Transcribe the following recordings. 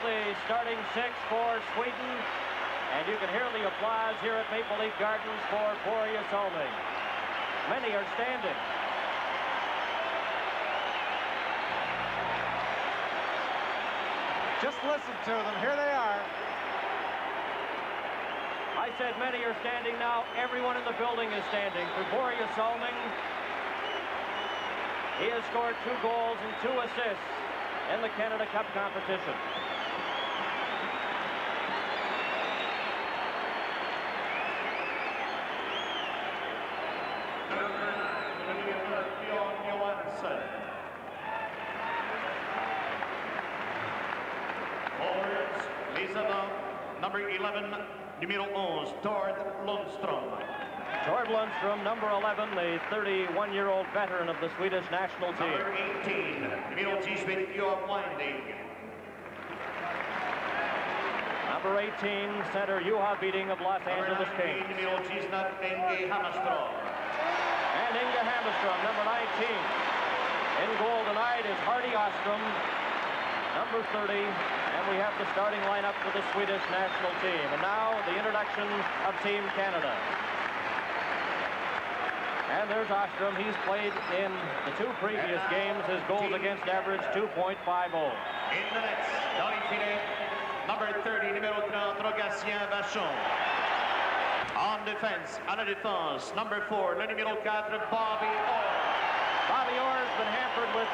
the starting six for Sweden. And you can hear the applause here at Maple Leaf Gardens for Börje Salming. Many are standing. Just listen to them. Here they are. I said many are standing now. Everyone in the building is standing for Börje Salming. He has scored 2 goals and 2 assists in the Canada Cup competition. Number 11, numéro 11, Tord Lundström. Tord Lundström, number 11, the 31-year-old veteran of the Swedish national team. Number 18, numéro 18, Johan Winding. Number 18, center Juha Beating of Los Angeles Kings. Numéro 19, Inge Hammarström. And Inge Hammarström, number 19. In goal tonight is Hardy Ostrom, number 30. And we have the starting lineup for the Swedish national team. And now the introduction of Team Canada. And there's Ostrom. He's played in the 2 previous games. His goals against average 2.50. In the nets, number 30, numéro 30, Rogatien Вашон. On defense, à la défense, number 4, le numéro 4, Bobby Orr. Bobby Orr has been hampered with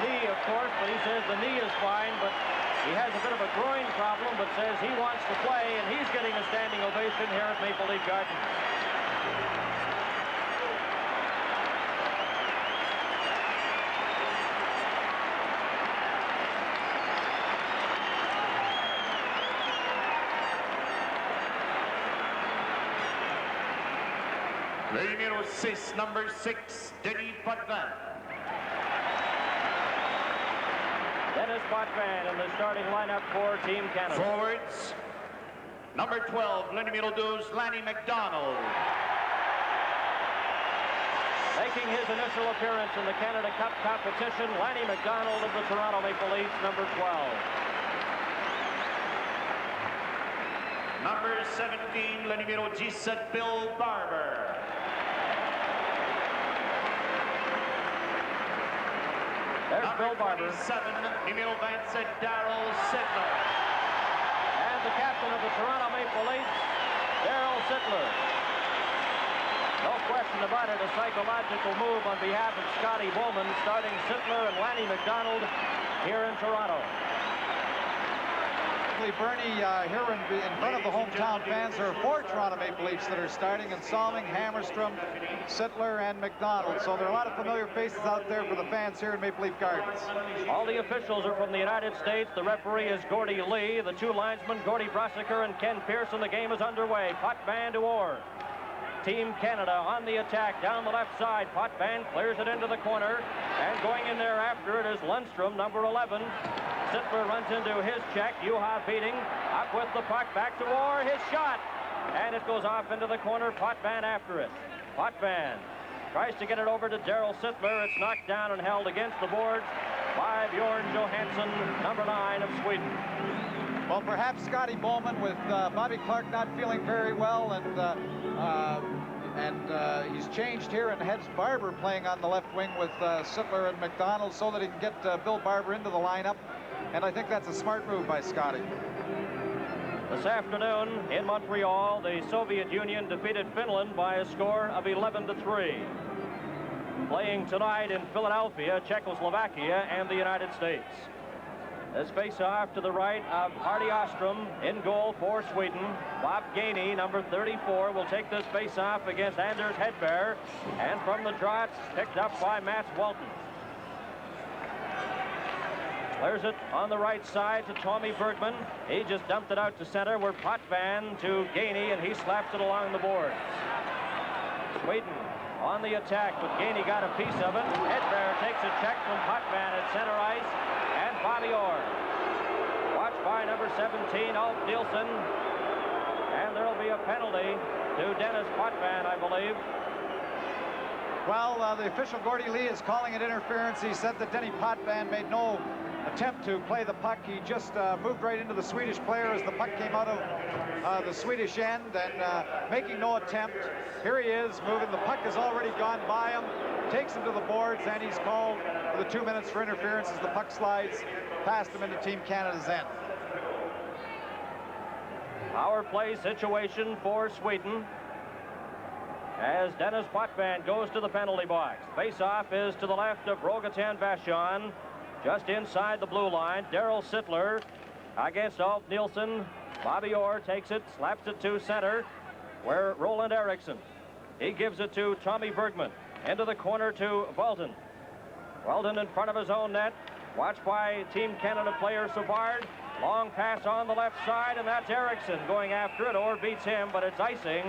knee, of course, but he says the knee is fine, but he has a bit of a groin problem, but says he wants to play, and he's getting a standing ovation here at Maple Leaf Gardens. Le numéro 6, number 6, Dennis Potwin. Dennis Potwin in the starting lineup for Team Canada. Forwards, number 12, le numéro 12, Lanny McDonald. Making his initial appearance in the Canada Cup competition, Lanny McDonald of the Toronto Maple Leafs, number 12. Number 17, le numéro 17, Bill Barber. There's Bill Barber. 7, numéro 27, Dэрril Sittler. And the captain of the Toronto Maple Leafs, Dэрril Sittler. No question about it, a psychological move on behalf of Scotty Bowman, starting Sittler and Lanny McDonald here in Toronto. Bernie, here in front of the hometown fans, there are 4 Toronto Maple Leafs that are starting, and Salming, Hammarström, Sittler, and McDonald. So there are a lot of familiar faces out there for the fans here in Maple Leaf Gardens. All the officials are from the United States. The referee is Gordie Lee. The 2 linesmen, Gordie Brosiker and Ken Pearson. The game is underway. Potvin to Orr. Team Canada on the attack down the left side. Potvin clears it into the corner, and going in there after it is Lundström, number 11. Sittlер runs into his check. Juha Beating up with the puck. Back to Orr. His shot. And it goes off into the corner. Potvin after it. Potvin tries to get it over to Dэрril Sittler. It's knocked down and held against the boards by Bjorn Johansson, number 9 of Sweden. Well, perhaps Scotty Bowman, with Bobby Clarke not feeling very well, and he's changed here and heads Barber playing on the left wing with Sittler and McDonald so that he can get Bill Barber into the lineup. And I think that's a smart move by Scotty. This afternoon in Montreal, the Soviet Union defeated Finland by a score of 11-3. Playing tonight in Philadelphia, Czechoslovakia and the United States. This face-off to the right of Hardy Ostrom in goal for Sweden. Bob Geyni, number 34, will take this face-off against Anders Hedberg. And from the draw, it's picked up by Mats Walton. Clears it on the right side to Tommy Bergman. He just dumped it out to center, where Potvin to Geyni, and he slaps it along the boards. Sweden on the attack, but Geyni got a piece of it. Hedberg takes a check from Potvin at center ice, and Bobby Orr. Watched by number 17, Ulf Nielsen. And there'll be a penalty to Dennis Potvin, I believe. Well, the official Gordie Lee is calling it interference. He said that Denny Potvin made no attempt to play the puck. He just moved right into the Swedish player as the puck came out of the Swedish end, and making no attempt. Here he is moving. The puck has already gone by him, takes him to the boards, and he's called for the 2 minutes for interference as the puck slides past him into Team Canada's end. Power play situation for Sweden as Dennis Potwin goes to the penalty box. Face-off is to the left of Rogatien Vashon, just inside the blue line. Dэрril Sitttler against Ulf Nilsson. Bobby Orr takes it, slaps it to center, where Roland Eriksson. He gives it to Tommy Bergman. Into the corner to Walton. Walton in front of his own net. Watched by Team Canada player Savard. Long pass on the left side, and that's Eriksson going after it. Orr beats him, but it's icing.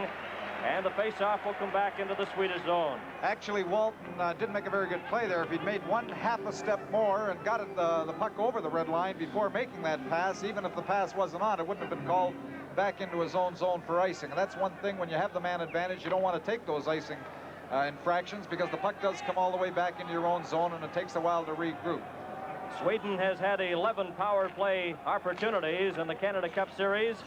And the face-off will come back into the Swedish zone. Actually, Walton didn't make a very good play there. If he'd made one half a step more and got it, the puck over the red line before making that pass, even if the pass wasn't on, it wouldn't have been called back into his own zone for icing. And that's one thing, when you have the man advantage, you don't want to take those icing infractions, because the puck does come all the way back into your own zone, and it takes a while to regroup. Sweden has had 11 power play opportunities in the Canada Cup Series,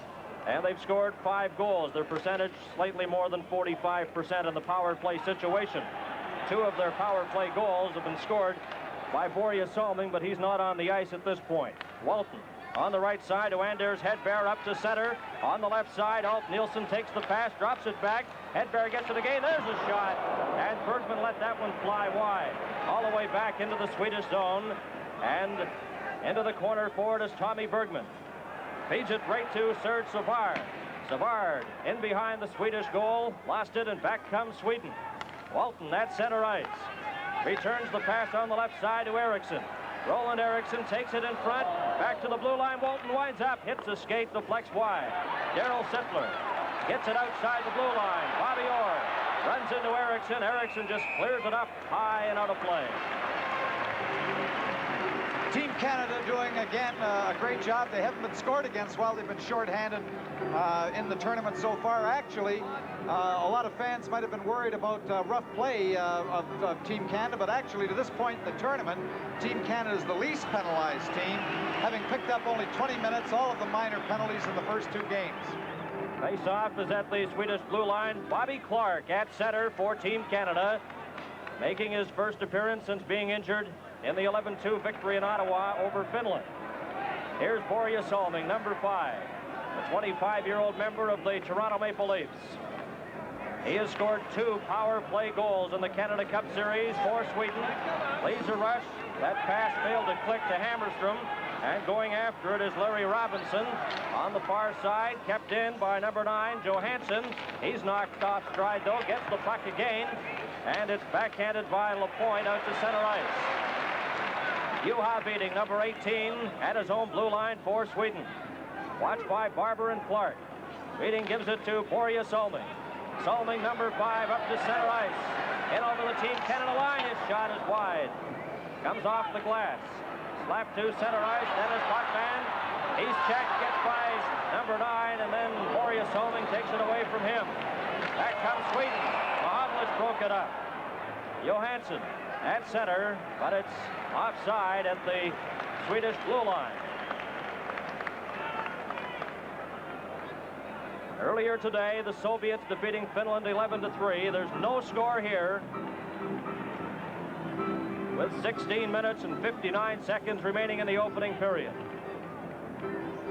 and they've scored 5 goals. Their percentage slightly more than 45% in the power play situation. 2 of their power play goals have been scored by Börje Salming, but he's not on the ice at this point. Walton on the right side to Anders Hedberg up to center. On the left side, Ulf Nilsson takes the pass, drops it back. Hedberg gets it again. There's a shot, and Bergman let that one fly wide. All the way back into the Swedish zone, and into the corner forward is Tommy Bergman. Feeds it right to Serge Savard. Savard in behind the Swedish goal, lost it, and back comes Sweden. Walton at center ice. Returns the pass on the left side to Eriksson. Roland Eriksson takes it in front, back to the blue line. Walton winds up, hits the skate, deflects wide. Dэрril Sitttler gets it outside the blue line. Bobby Orr runs into Eriksson. Eriksson just clears it up high and out of play. Team Canada doing, again, a great job. They haven't been scored against while they've been shorthanded in the tournament so far. Actually, a lot of fans might have been worried about rough play of Team Canada, but actually, to this point in the tournament, Team Canada is the least penalized team, having picked up only 20 minutes, all of the minor penalties in the first 2 games. Face-off is at the Swedish blue line. Bobby Clark at center for Team Canada, making his first appearance since being injured in the 11-2 victory in Ottawa over Finland. Here's Börje Salming, number 5, a 25-year-old member of the Toronto Maple Leafs. He has scored 2 power play goals in the Canada Cup Series for Sweden. Leads a rush. That pass failed to click to Hammarström, and going after it is Larry Robinson. On the far side, kept in by number 9, Johansson. He's knocked off stride, though, gets the puck again, and it's backhanded by Lapojnt out to center ice. Juha beating number 18 at his own blue line for Sweden. Watched by Barber and Clark. Beating gives it to Börje Salming. Salming, number 5, up to center ice. In over the Team Canada line. His shot is wide. Comes off the glass. Slapped to center ice. Dennis Potwin. He's checked, gets by number 9, and then Börje Salming takes it away from him. Back comes Sweden. Mahavlich broke it up. Johansson at center, but it's offside at the Swedish blue line. Earlier today, the Soviets defeating Finland 11-3. There's no score here, with 16 minutes and 59 seconds remaining in the opening period.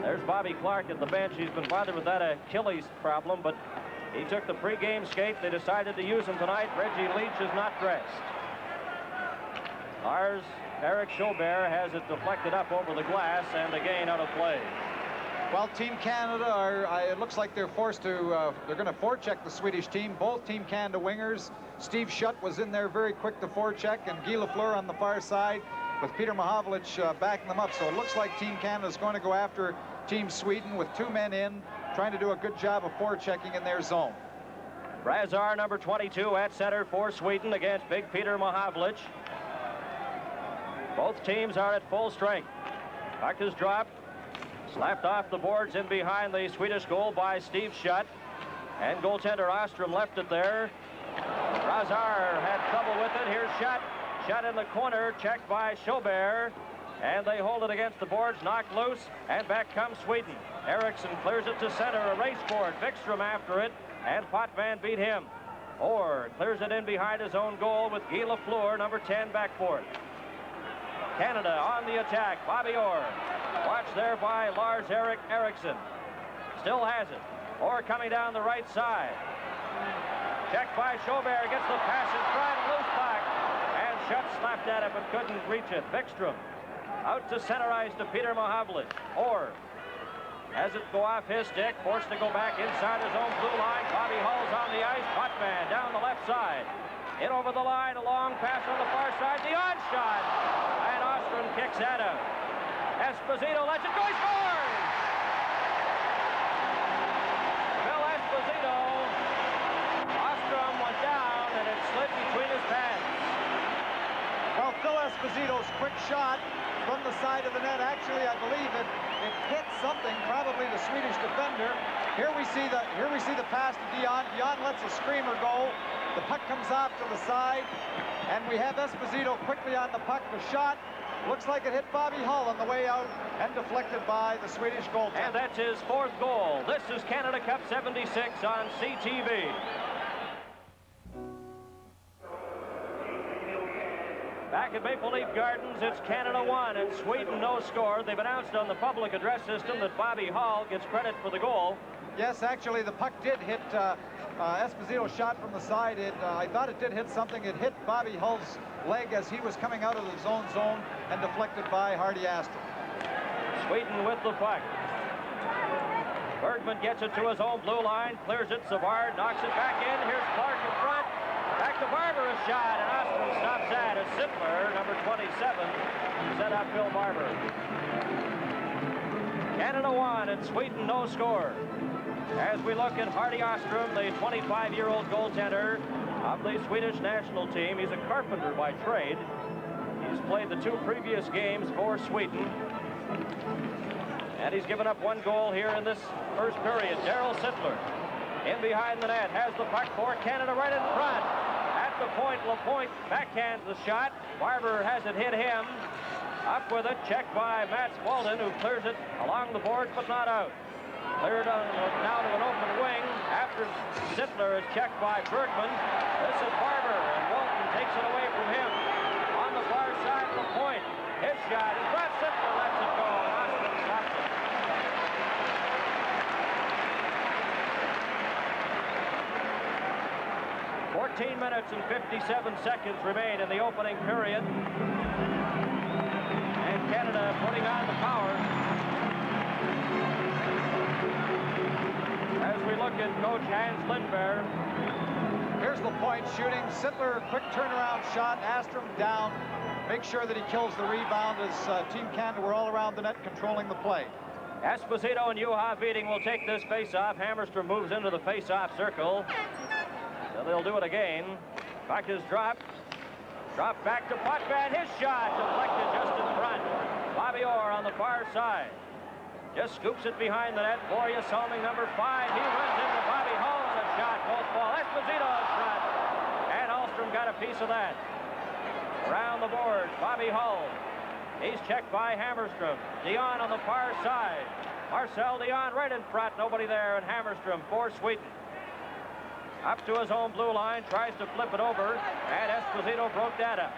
There's Bobby Clark at the bench. He's been bothered with that Achilles problem, but he took the pregame skate. They decided to use him tonight. Reggie Leach is not dressed. Eric Jильбер has it deflected up over the glass, and again out of play. Well, Team Canada it looks like they're forced to, they're going to forecheck the Swedish team. Both Team Canada wingers. Steve Schutt was in there very quick to forecheck, and Guy Lafleur on the far side with Peter Mahavlich backing them up. So it looks like Team Canada is going to go after Team Sweden with 2 men in, trying to do a good job of forechecking in their zone. Razar, number 22, at center for Sweden against Big Peter Mahavlich. Both teams are at full strength. Puck is dropped. Slapped off the boards in behind the Swedish goal by Steve Schutt. And goaltender Ostrom left it there. Razar had trouble with it. Here's Schutt. Schutt in the corner, checked by Jильбер. And they hold it against the boards, knocked loose, and back comes Sweden. Eriksson clears it to center, a race for it. Vikström after it, and Potvin beat him. Orr clears it in behind his own goal with Guy Lafleur, number 10, back for it. Canada on the attack, Bobby Orr. Watched there by Lars-Eric Eriksson. Still has it. Orr coming down the right side. Checked by Jильбер, gets the pass in front, loose puck. And Schutt slapped at it but couldn't reach it. Vikström out to center ice to Peter Mahavlich. Orr has it go off his stick, forced to go back inside his own blue line. Bobby Hull's on the ice, Potvin down the left side. In over the line, a long pass on the far side, the on shot. And Ostrom kicks that out. Esposito lets it go, he scores! Bill Esposito. Ostrom went down and it slid between his pads. Well, Phil Esposito's quick shot from the side of the net, actually, I believe it hit something, probably the Swedish defender. Here we see the pass to Dion. Dion lets a screamer go. The puck comes off to the side, and we have Esposito quickly on the puck. The shot looks like it hit Bobby Hull on the way out and deflected by the Swedish goaltender. And that's his 4th goal. This is Canada Cup 76 on CTV. Back at Maple Leaf Gardens, it's Canada 1 and Sweden no score. They've announced on the public address system that Bobby Hull gets credit for the goal. Yes, actually, the puck did hit Esposito's shot from the side. I thought it did hit something. It hit Bobby Hull's leg as he was coming out of his own zone and deflected by Hardy Aston. Sweden with the puck. Bergman gets it to his own blue line, clears it. Saward knocks it back in. Here's Clark in front. Back to Barber, a shot, and Ostrom stops that as Sittlер, number 27, set up Bill Barber. Canada 1 and Sweden no score. As we look at Hardy Ostrom, the 25-year-old goaltender of the Swedish national team. He's a carpenter by trade. He's played the 2 previous games for Sweden. And he's given up 1 goal here in this first period. Dэрril Sittler in behind the net, has the puck for Canada right in front. At the point, Lapойnт backhands the shot. Barber has it hit him. Up with it, checked by Mats Walden, who clears it along the boards, but not out. Cleared now to an open wing after Sittler is checked by Bergman. This is Barber, and Walden takes it away from him. On the far side, Lapойnт. His shot in front, Sittler lets it go, and Ostrom stops it. 14 minutes and 57 seconds remain in the opening period. And Canada putting on the power. As we look at Coach Hans Lindberg. Here's Lapойnт shooting. Sittler, quick turnaround shot. Ostrom down. Make sure that he kills the rebound as Team Canada were all around the net controlling the play. Esposito and Juha Viding will take this face-off. Hammerstrom moves into the face-off circle. So they'll do it again. Puck is dropped. Dropped back to Potvin. His shot deflected just in front. Bobby Orr on the far side. Just scoops it behind the net. Borja Salming, number 5. He runs into Bobby Hull and a shot. Both ball. Esposito in front. And Ahlstrom got a piece of that. Around the boards, Bobby Hull. He's checked by Hammerstrom. Dion on the far side. Marcel Dion right in front. Nobody there. And Hammerstrom for Sweden. Up to his own blue line, tries to flip it over, and Esposito broke that up.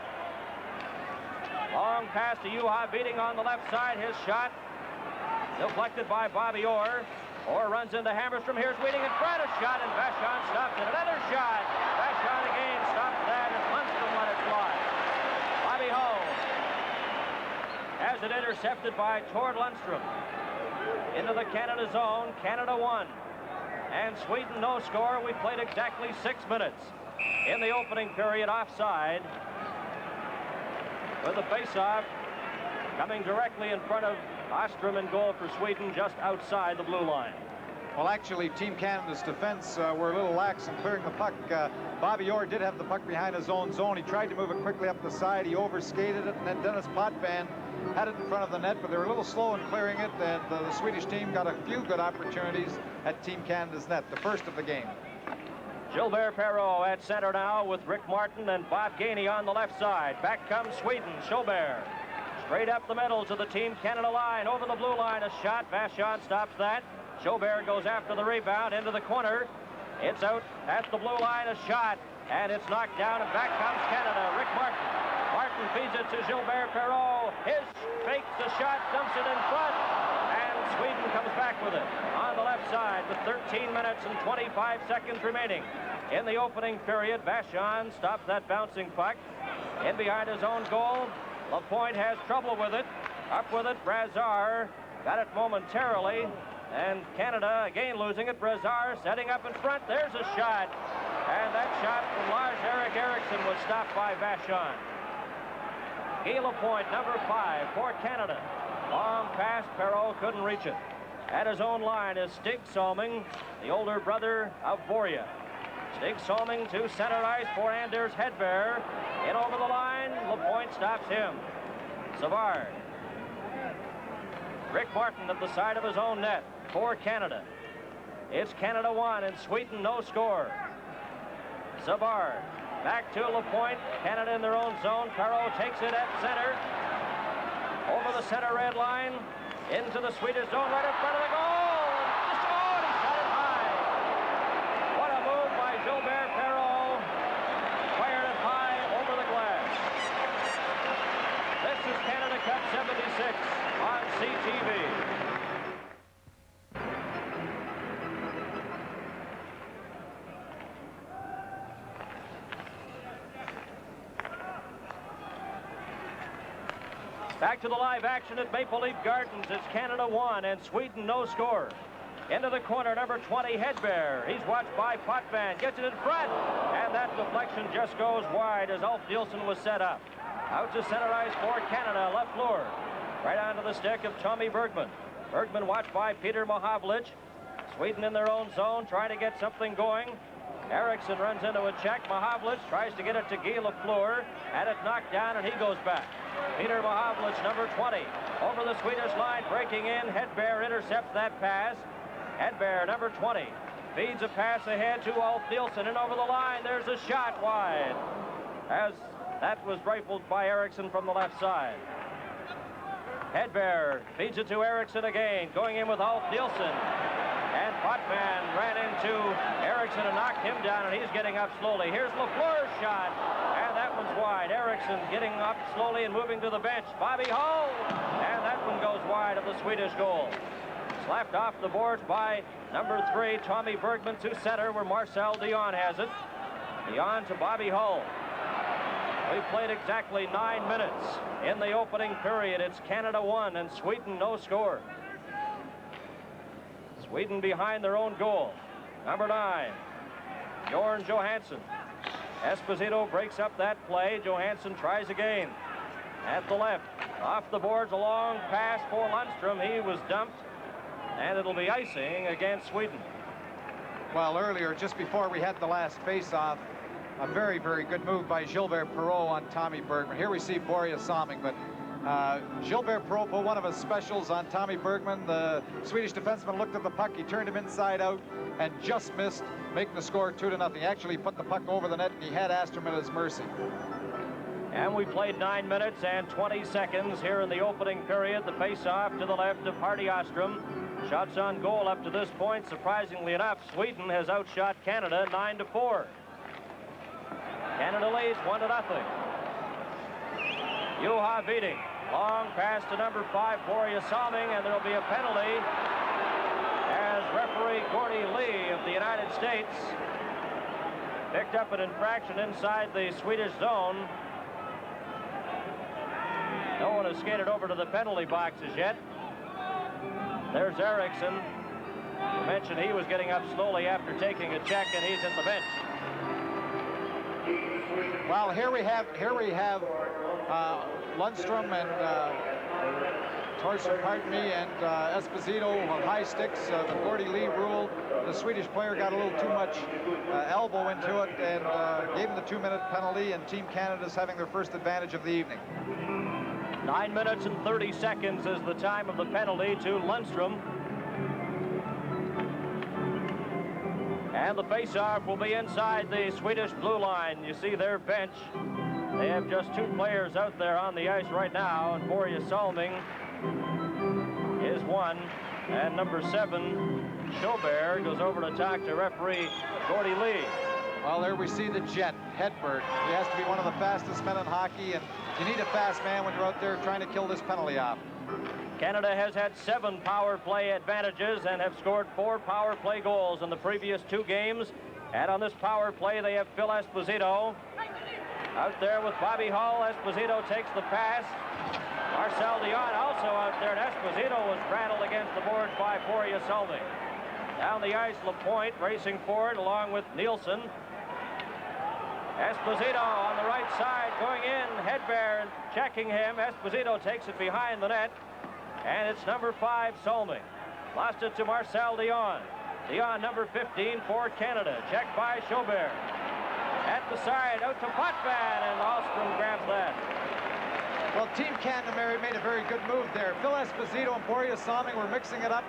Long pass to Juha Viding on the left side. His shot deflected by Bobby Orr. Orr runs into Hammerstrom. Here's Viding in front. A shot, and Vachon stops it. Another shot. Vachon again stops that, and Lundstrom let it fly. Bobby Hull has it intercepted by Tord Lundstrom. Into the Canada zone. Canada 1. And Sweden no score. We played exactly 6 minutes in the opening period offside. With the face-off coming directly in front of Ostrom in goal for Sweden, just outside the blue line. Well, actually, Team Canada's defense were a little lax in clearing the puck. Bobby Orr did have the puck behind his own zone. He tried to move it quickly up the side. He overskated it, and then Dennis Potvin had it in front of the net, but they were a little slow in clearing it, and the Swedish team got a few good opportunities at Team Canada's net, the first of the game. Jильбер Perro at center now with Rick Martin and Bob Geyni on the left side. Back comes Sweden. Jильbер Straight up the middle to the Team Canada line. Over the blue line, a shot. Vachon stops that. Jilbert goes after the rebound into the corner. It's out at the blue line, a shot. And it's knocked down, and back comes Canada. Rick Martin. Martin feeds it to Gilbert Perreault. His fakes the shot, dumps it in front. And Sweden comes back with it on the left side with 13 minutes and 25 seconds remaining. In the opening period, Vachon stops that bouncing puck. In behind his own goal, Lapойnт has trouble with it. Up with it, Brassard got it momentarily. And Canada again losing it. Brassard setting up in front. There's a shot. And that shot from Lars-Erik Eriksson was stopped by Vachon. Guy Lapойnт, number 5 for Canada. Long pass, Perro couldn't reach it. At his own line is Stig Salming, the older brother of Borja. Stig Salming to center ice for Anders Hedberg. In over the line, Lapойnт stops him. Saward. Rick Martin at the side of his own net for Canada. It's Canada 1 and Sweden no score. Saward back to Lapойnт. Canada in their own zone. Perro takes it at center. Over the center red line. Into the Swedish zone right in front of the goal. And he shot it high. What a move by Gilbert Perreault. Fired it high over the glass. This is Canada Cup 76 on CTV. Back to the live action at Maple Leaf Gardens. It's Canada 1 and Sweden no score. Into the corner, number 20, Hedberg. He's watched by Potvin. Gets it in front. And that deflection just goes wide as Ulf Nielsen was set up. Out to center ice for Canada, Laflёr. Right onto the stick of Tommy Bergman. Bergman watched by Peter Mahavlich. Sweden in their own zone, trying to get something going. Eriksson runs into a check. Mahavlich tries to get it to Guy Lafleur. Had it knocked down, and he goes back. Peter Mahavlich, number 20, over the Swedish line, breaking in. Hedberg intercepts that pass. Hedberg, number 20, feeds a pass ahead to Ulf Nielsen, and over the line, there's a shot wide. As that was rifled by Eriksson from the left side. Hedberg feeds it to Eriksson again, going in with Ulf Nielsen. And Potvin ran into Eriksson and knocked him down, and he's getting up slowly. Here's Lafleur's shot, and that one's wide. Eriksson getting up slowly and moving to the bench. Bobby Hull, and that one goes wide of the Swedish goal. Slapped off the boards by number 3, Tommy Bergman, to center where Marcel Dion has it. Dion to Bobby Hull. We've played exactly 9 minutes in the opening period. It's Canada 1 and Sweden no score. Sweden behind their own goal. Number 9, Bjorn Johansson. Esposito breaks up that play. Johansson tries again. At the left, off the boards, a long pass for Lundstrom. He was dumped, and it'll be icing against Sweden. Well, earlier, just before we had the last face-off, a very, very good move by Gilbert Perreault on Tommy Bergman. Here we see Borja Salming, but Gilbert Perreault put one of his specials on Tommy Bergman. The Swedish defenseman looked at the puck. He turned him inside out and just missed, making the score 2-0. Actually put the puck over the net, and he had Astrem at his mercy. And we played 9 minutes and 20 seconds here in the opening period. The face-off to the left of Hardy Ostrom. Shots on goal up to this point. Surprisingly enough, Sweden has outshot Canada 9-4. Canada leads 1-0. Juha Viding. Long pass to number 5, Borja Salming, and there'll be a penalty as referee Gordy Lee of the United States picked up an infraction inside the Swedish zone. No one has skated over to the penalty boxes yet. There's Eriksson. You mentioned he was getting up slowly after taking a check, and he's in the bench. Well, here we have Lundstrom and Torsen, pardon me, and Esposito on high sticks. The Gordy Lee rule. The Swedish player got a little too much elbow into it and gave him the 2-minute penalty, and Team Canada's having their first advantage of the evening. 9 minutes and 30 seconds is the time of the penalty to Lundstrom. And the face-off will be inside the Swedish blue line. You see their bench They have just 2 players out there on the ice right now, and Boria Salming is one. And number 7, Jilbert, goes over to talk to referee Gordy Lee. Well, there we see the Jet, Hedberg. He has to be one of the fastest men in hockey, and you need a fast man when you're out there trying to kill this penalty off. Canada has had 7 power play advantages and have scored 4 power play goals in the previous 2 games. And on this power play, they have Phil Esposito out there with Bobby Hull. Esposito takes the pass. Marcel Dion also out there, and Esposito was rattled against the boards by Boria Salming. Down the ice, Lapойnт racing forward along with Nielsen. Esposito on the right side going in. Hedberg checking him. Esposito takes it behind the net. And it's number 5, Salming. Lost it to Marcel Dion. Dion, number 15 for Canada. Checked by Jilbert. At the side, out to Potvin, and Ostrom grabs that. Well, Team Canada made a very good move there. Phil Esposito and Boria Salming were mixing it up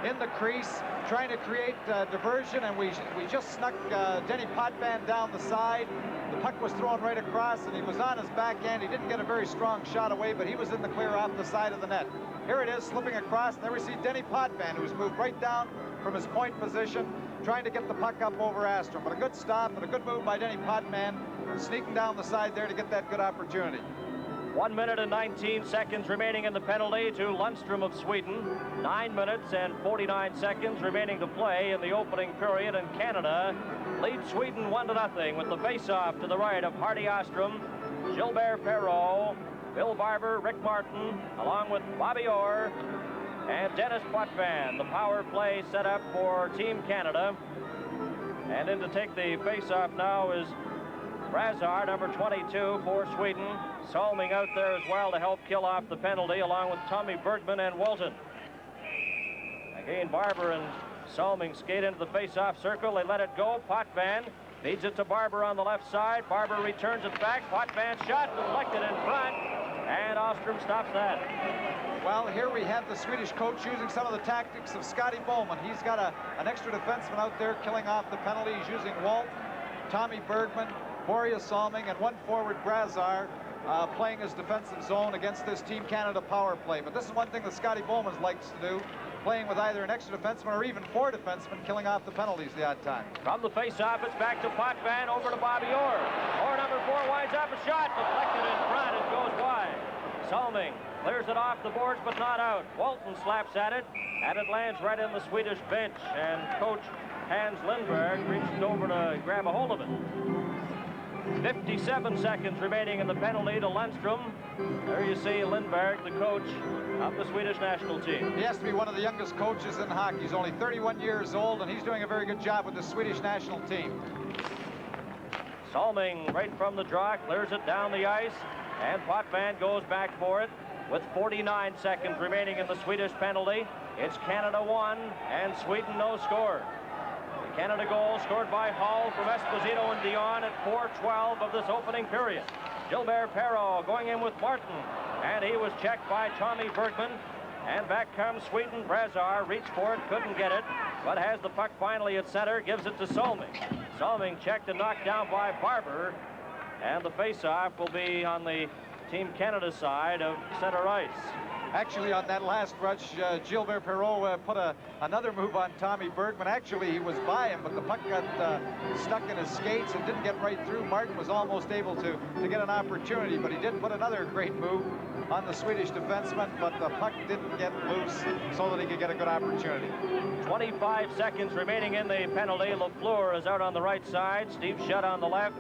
in the crease, trying to create diversion, and we just snuck Denny Potvin down the side. The puck was thrown right across, and he was on his backhand. He didn't get a very strong shot away, but he was in the clear off the side of the net. Here it is, slipping across, and there we see Denny Potvin, who's moved right down from his point position, trying to get the puck up over Astrom. But a good stop and a good move by Denny Potvin, sneaking down the side there to get that good opportunity. 1 minute and 19 seconds remaining in the penalty to Lundstrom of Sweden. 9 minutes and 49 seconds remaining to play in the opening period, and Canada leads Sweden 1-0 with the face-off to the right of Hardy Ostrom, Gilbert Perro, Bill Barber, Rick Martin, along with Bobby Orr and Dennis Potvin. The power play set up for Team Canada. And in to take the face-off now is Brazar, number 22 for Sweden. Salming out there as well to help kill off the penalty, along with Tommy Bergman and Walton. Again, Barber and Salming skate into the face-off circle. They let it go. Potvin feeds it to Barber on the left side. Barber returns it back. Potvin shot deflected in front, and Ostrom stops that. Well, here we have the Swedish coach using some of the tactics of Scotty Bowman. He's got an extra defenseman out there killing off the penalty. He's using Walt, Tommy Bergman, Boria Salming, and one forward, Brazar, playing his defensive zone against this Team Canada power play. But this is one thing that Scotty Bowman likes to do, playing with either an extra defenseman or even 4 defensemen, killing off the penalties the odd time. From the face-off, it's back to Potvin, over to Bobby Orr. Orr, number 4, winds up a shot, deflected in front, it goes wide. Salming clears it off the boards, but not out. Walton slaps at it, and it lands right in the Swedish bench, and coach Hans Lindberg reached over to grab a hold of it. 57 seconds remaining in the penalty to Lundstrom. There you see Lindberg, the coach of the Swedish national team. He has to be one of the youngest coaches in hockey. He's only 31 years old, and he's doing a very good job with the Swedish national team. Salming right from the draw, clears it down the ice, and Potvin goes back for it with 49 seconds remaining in the Swedish penalty. It's Canada 1 and Sweden no score. Canada goal scored by Hull from Esposito and Dion at 4:12 of this opening period. Gilbert Perro going in with Martin, and he was checked by Tommy Bergman. And back comes Sweden. Brazar reached for it, couldn't get it, but has the puck finally at center, gives it to Salming. Salming checked and knocked down by Barber, and the face-off will be on the Team Canada side of center ice. Actually, on that last rush, Gilbert Perro put another move on Tommy Bergman. Actually, he was by him, but the puck got stuck in his skates and didn't get right through. Martin was almost able to get an opportunity, but he did put another great move on the Swedish defenseman, but the puck didn't get loose so that he could get a good opportunity. 25 seconds remaining in the penalty. Laflёr is out on the right side. Steve Shutt on the left.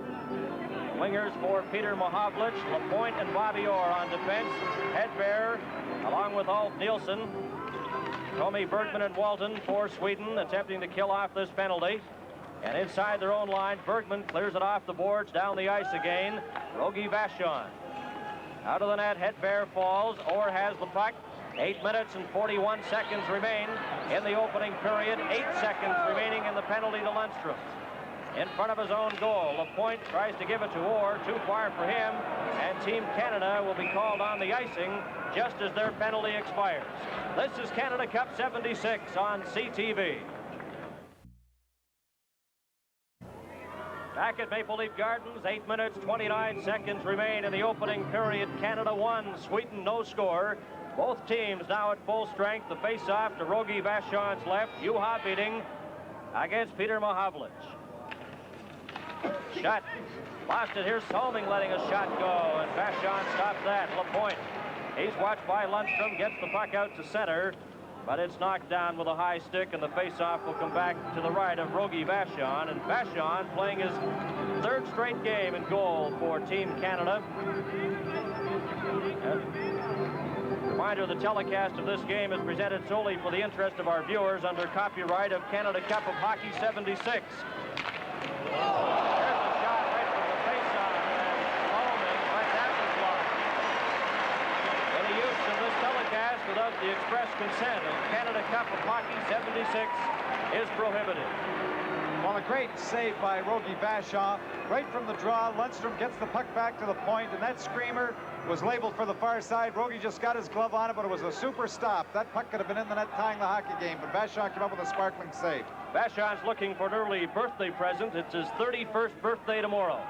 Wingers for Peter Mahovlich, Lapойnт and Bobby Orr on defense. Hedberg along with Ulf Nielsen. Tommy Bergman and Walton for Sweden, attempting to kill off this penalty. And inside their own line, Bergman clears it off the boards, down the ice again. Rogi Vashon. Out of the net, Hedberg falls. Orr has the puck. 8 minutes and 41 seconds remain in the opening period. 8 seconds remaining in the penalty to Lundstrom. In front of his own goal, Lapойnт tries to give it to Orr, too far for him, and Team Canada will be called on the icing just as their penalty expires. This is Canada Cup 76 on CTV. Back at Maple Leaf Gardens, 8 minutes, 29 seconds remain in the opening period. Canada 1, Sweden no score. Both teams now at full strength. The face-off to Rogie Vachon's left. Juha beating against Peter Mahavlich. Shot. Lost it. Here's Salming letting a shot go, and Vachon stops that. Lapойnт. He's watched by Lundstrom, gets the puck out to center, but it's knocked down with a high stick, and the face-off will come back to the right of Rogie Vachon. And Vachon playing his third straight game in goal for Team Canada. Reminder, the telecast of this game is presented solely for the interest of our viewers under copyright of Canada Cup of Hockey 76. There's a shot right from the face-off, and Salming, but that was blocked. Any use of this telecast without the express consent of Canada Cup of Hockey 76 is prohibited. Well, a great save by Rogie Vachon. Right from the draw, Lundstrom gets the puck back to the point, and that screamer was labeled for the far side. Rogie just got his glove on it, but it was a super stop. That puck could have been in the net tying the hockey game, but Vachon came up with a sparkling save. Vachon's looking for an early birthday present. It's his 31st birthday tomorrow.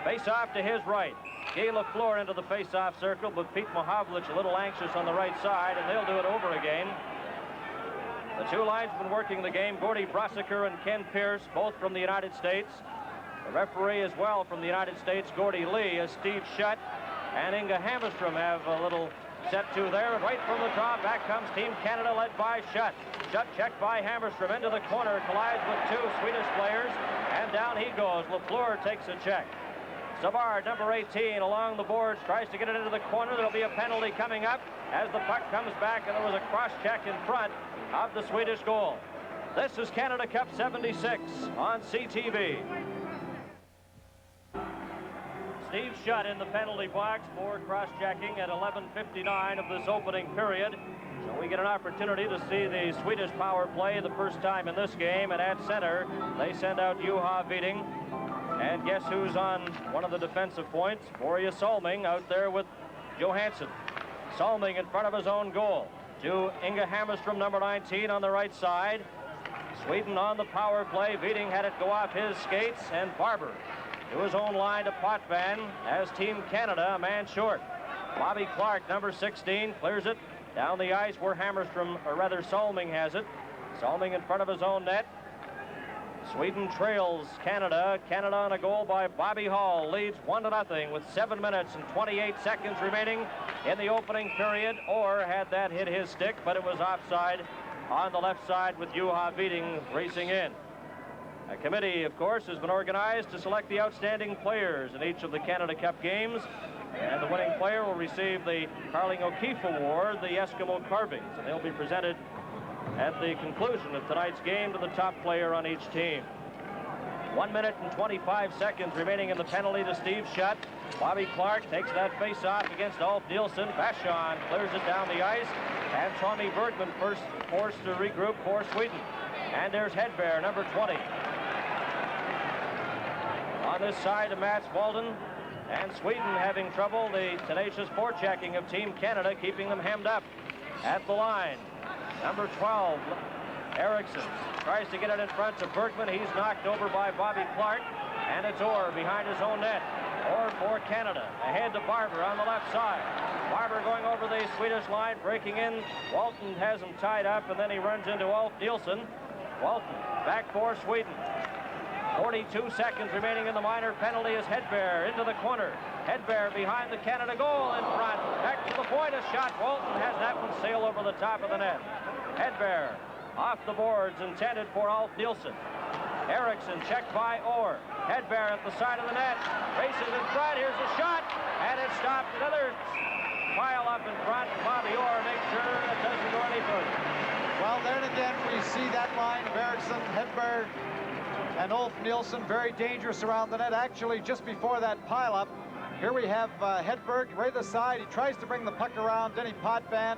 Face-off to his right. Guy Laflёr into the face-off circle, but Pete Mahavlich a little anxious on the right side, and they'll do it over again. The two linesmen working the game, Gordy Brosiker and Ken Pierce, both from the United States. The referee as well from the United States, Gordy Lee, as Steve Shutt and Inga Hammerstrom have a little set to there. And right from the draw, back comes Team Canada led by Shutt. Shutt checked by Hammerstrom into the corner, collides with two Swedish players, and down he goes. Laflёr takes a check. Savar, number 18, along the boards, tries to get it into the corner. There'll be a penalty coming up as the puck comes back, and there was a cross-check in front of the Swedish goal. This is Canada Cup 76 on CTV. Steve Shutt in the penalty box for cross-checking at 11:59 of this opening period. So we get an opportunity to see the Swedish power play the first time in this game, and at center, they send out Juha beating. And guess who's on one of the defensive points? Börje Salming out there with Johansson. Salming in front of his own goal to Inga Hammerstrom, number 19, on the right side. Sweden on the power play. Beating had it go off his skates, and Barber to his own line to Potvan as Team Canada a man short. Bobby Clark, number 16, clears it down the ice where Hammerstrom, or rather Salming, has it. Salming in front of his own net. Sweden trails Canada. Canada on a goal by Bobby Hall leads 1-0 with 7 minutes and 28 seconds remaining in the opening period. Or had that hit his stick, but it was offside on the left side with Juha beating racing in. A committee, of course, has been organized to select the outstanding players in each of the Canada Cup games. And the winning player will receive the Carling O'Keefe Award, the Eskimo Carvings, and they'll be presented at the conclusion of tonight's game to the top player on each team. 1 minute and 25 seconds remaining in the penalty to Steve Shutt. Bobby Clark takes that face-off against Ulf Nielsen. Vachon clears it down the ice, and Tommy Bergman first forced to regroup for Sweden. And there's Hedberg, number 20. On this side to Mats Walden, and Sweden having trouble. The tenacious forechecking of Team Canada keeping them hemmed up at the line. Number 12, Eriksson tries to get it in front to Bergman. He's knocked over by Bobby Clark, and it's Orr behind his own net. Orr for Canada, ahead to Barber on the left side. Barber going over the Swedish line, breaking in. Walton has him tied up, and then he runs into Ulf Nielsen. Walton back for Sweden. 42 seconds remaining in the minor penalty as Hedberg into the corner. Hedberg behind the Canada goal in front. Back to the point, a shot. Walton has that one sail over the top of the net. Hedberg off the boards, intended for Ulf Nielsen. Eriksson checked by Orr. Hedberg at the side of the net. Races in front. Here's a shot, and it's stopped. Another pile up in front. Bobby Orr makes sure it doesn't go any further. Well, there again we see that line of Eriksson, Hedberg, and Ulf Nielsen, very dangerous around the net. Actually, just before that pileup, here we have Hedberg right to the side. He tries to bring the puck around Denny Potvin.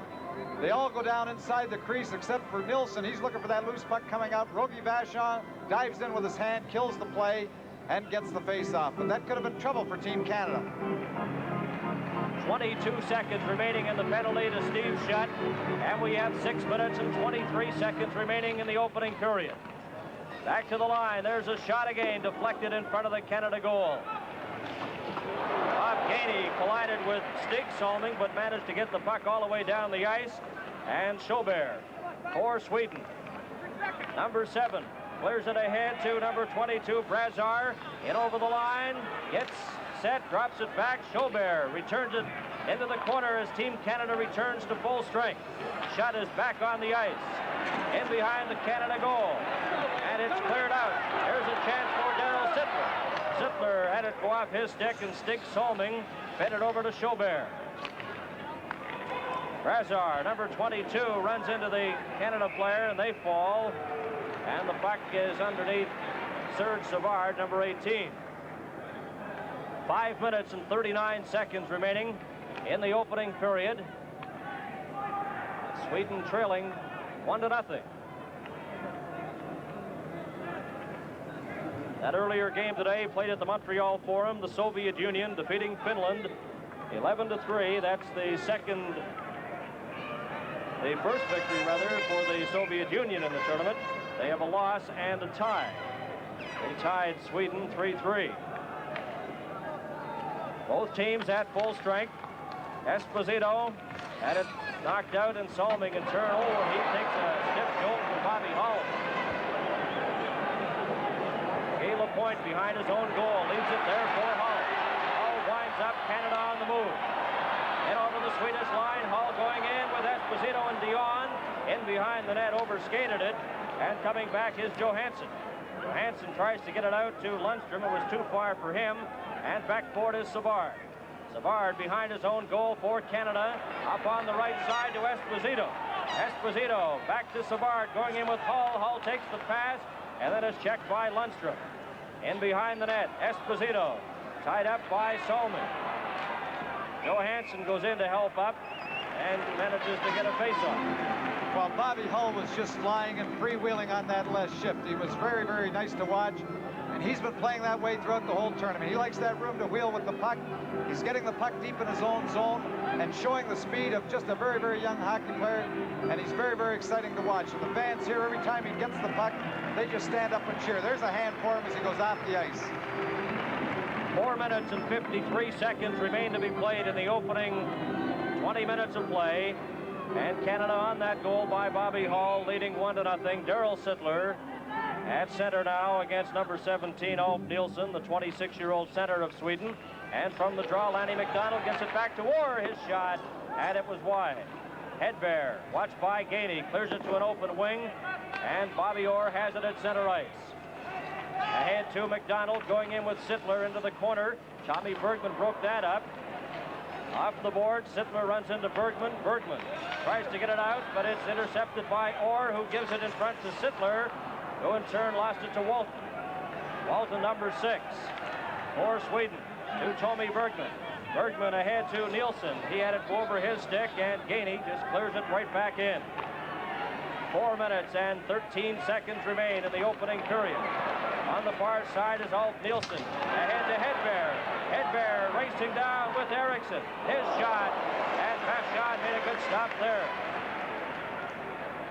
They all go down inside the crease except for Nielsen. He's looking for that loose puck coming out. Rogie Vachon dives in with his hand, kills the play, and gets the face-off. But that could have been trouble for Team Canada. 22 seconds remaining in the penalty to Steve Shutt, and we have 6 minutes and 23 seconds remaining in the opening period. Back to the line. There's a shot again, deflected in front of the Canada goal. Geyni collided with Stig Solming, but managed to get the puck all the way down the ice. And Jильбер for Sweden. Number 7 clears it ahead to number 22, Brassard. In over the line, gets set, drops it back. Jильбер returns it into the corner as Team Canada returns to full strength. Shot is back on the ice. In behind the Canada goal. And it's cleared out. There's a chance for Dэрril Sittlер. Sittler had it go off his stick, and Stig Solming fed it over to Jильбер. Brassard, number 22, runs into the Canada player, and they fall. And the puck is underneath Serge Savard, number 18. 5 minutes and 39 seconds remaining in the opening period. Sweden trailing 1-0. That earlier game today played at the Montreal Forum, the Soviet Union defeating Finland 11-3. That's the first victory rather for the Soviet Union in the tournament. They have a loss and a tie. They tied Sweden 3-3. Both teams at full strength. Esposito had it knocked out, and Solming in turn over. He takes a stiff jolt from Bobby Hull. Lapойnt behind his own goal, leaves it there for Hull. Hull winds up, Canada on the move. In over the Swedish line, Hull going in with Esposito and Dion. In behind the net, overskated it, and coming back is Johansson. Johansson tries to get it out to Lundstrom. It was too far for him, and back forward is Savard. Savard behind his own goal for Canada, up on the right side to Esposito. Esposito back to Savard, going in with Hull. Hull takes the pass, and then is checked by Lundstrom. In behind the net, Esposito, tied up by Solming. Johansson goes in to help up and manages to get a face-off. Well, Bobby Hull was just lying and freewheeling on that last shift. He was very, very nice to watch, and he's been playing that way throughout the whole tournament. He likes that room to wheel with the puck. He's getting the puck deep in his own zone and showing the speed of just a very, very young hockey player, and he's very, very exciting to watch. And the fans here, every time he gets the puck, they just stand up and cheer. There's a hand for him as he goes off the ice. 4 minutes and 53 seconds remain to be played in the opening 20 minutes of play. And Canada on that goal by Bobby Hull, leading 1-0. Dэрril Sittlер at center now against number 17, Ulf Nilsson, the 26-year-old center of Sweden. And from the draw, Lanny McDonald gets it back to Orr. His shot, and it was wide. Hedberg, watched by Geyni, clears it to an open wing, and Bobby Orr has it at center ice. Ahead to McDonald, going in with Sittler into the corner. Tommy Bergman broke that up. Off the board, Sittler runs into Bergman. Bergman tries to get it out, but it's intercepted by Orr, who gives it in front to Sittler, who in turn lost it to Walton. Walton, number 6 for Sweden, to Tommy Bergman. Bergman ahead to Nilsson. He had it go over his stick, and Geyni just clears it right back in. 4 minutes and 13 seconds remain in the opening period. On the far side is Ulf Nilsson. Ahead to Hedberg. Hedberg racing down with Eriksson. His shot, and Vashon made a good stop there.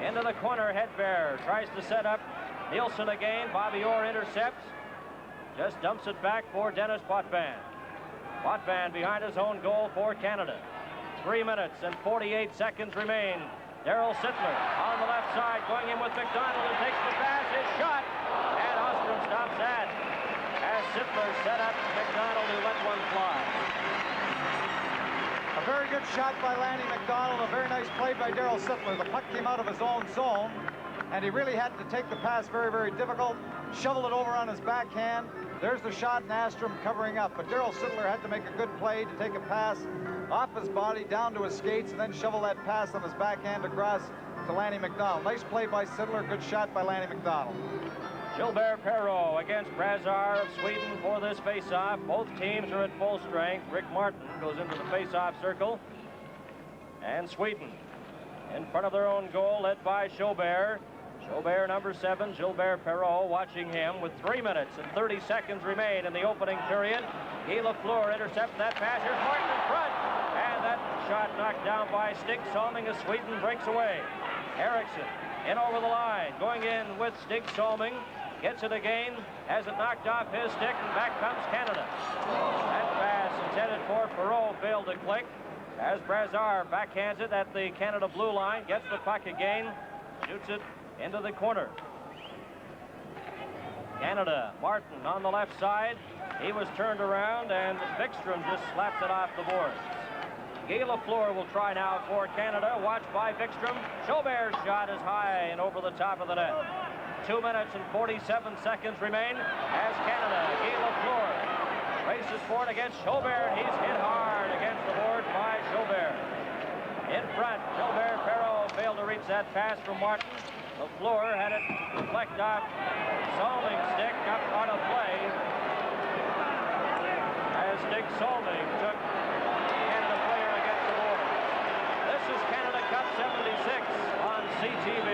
Into the corner, Hedberg tries to set up Nilsson again. Bobby Orr intercepts. Just dumps it back for Dennis Potvin. Potvin behind his own goal for Canada. 3 minutes and 48 seconds remain. Dэрril Sittler on the left side, going in with McDonald, who takes the pass. His shot, and Ostrom stops that as Sittler set up McDonald, who let one fly. A very good shot by Lanny McDonald, a very nice play by Dэрril Sittler. The puck came out of his own zone, and he really had to take the pass very, very difficult. Shovel it over on his backhand. There's the shot, and Ostrom covering up. But Dэрril Sittler had to make a good play to take a pass off his body down to his skates and then shovel that pass on his backhand across to Lanny McDonald. Nice play by Sittler, good shot by Lanny McDonald. Jильбер Perro against Brassard of Sweden for this face-off. Both teams are at full strength. Rick Martin goes into the face-off circle. And Sweden in front of their own goal, led by Jильбер. Jильбер, number 7, Jильбер Perro, watching him with 3 minutes and 30 seconds remain in the opening period. Laflёr intercepts that pass. Here's Martin in front, and that shot knocked down by Stig Solming as Sweden breaks away. Eriksson in over the line, going in with Stig Solming. Gets it again, has it knocked off his stick, and back comes Canada. That pass intended for Perro failed to click, as Brassard backhands it at the Canada blue line, gets the puck again, shoots it into the corner. Canada, Martin on the left side. He was turned around, and Vikström just slaps it off the boards. Laflёr will try now for Canada, watched by Vikström. Jilber's shot is high and over the top of the net. 2 minutes and 47 seconds remain as Canada, Laflёr races for it against Jilber. He's hit hard against the board by Jilber. In front, Jilber, Perro failed to reach that pass from Martin. Laflёr had it deflect off Solming's stick up out of play as Dick Solming took Canada player against the board. This is Canada Cup 76 on CTV.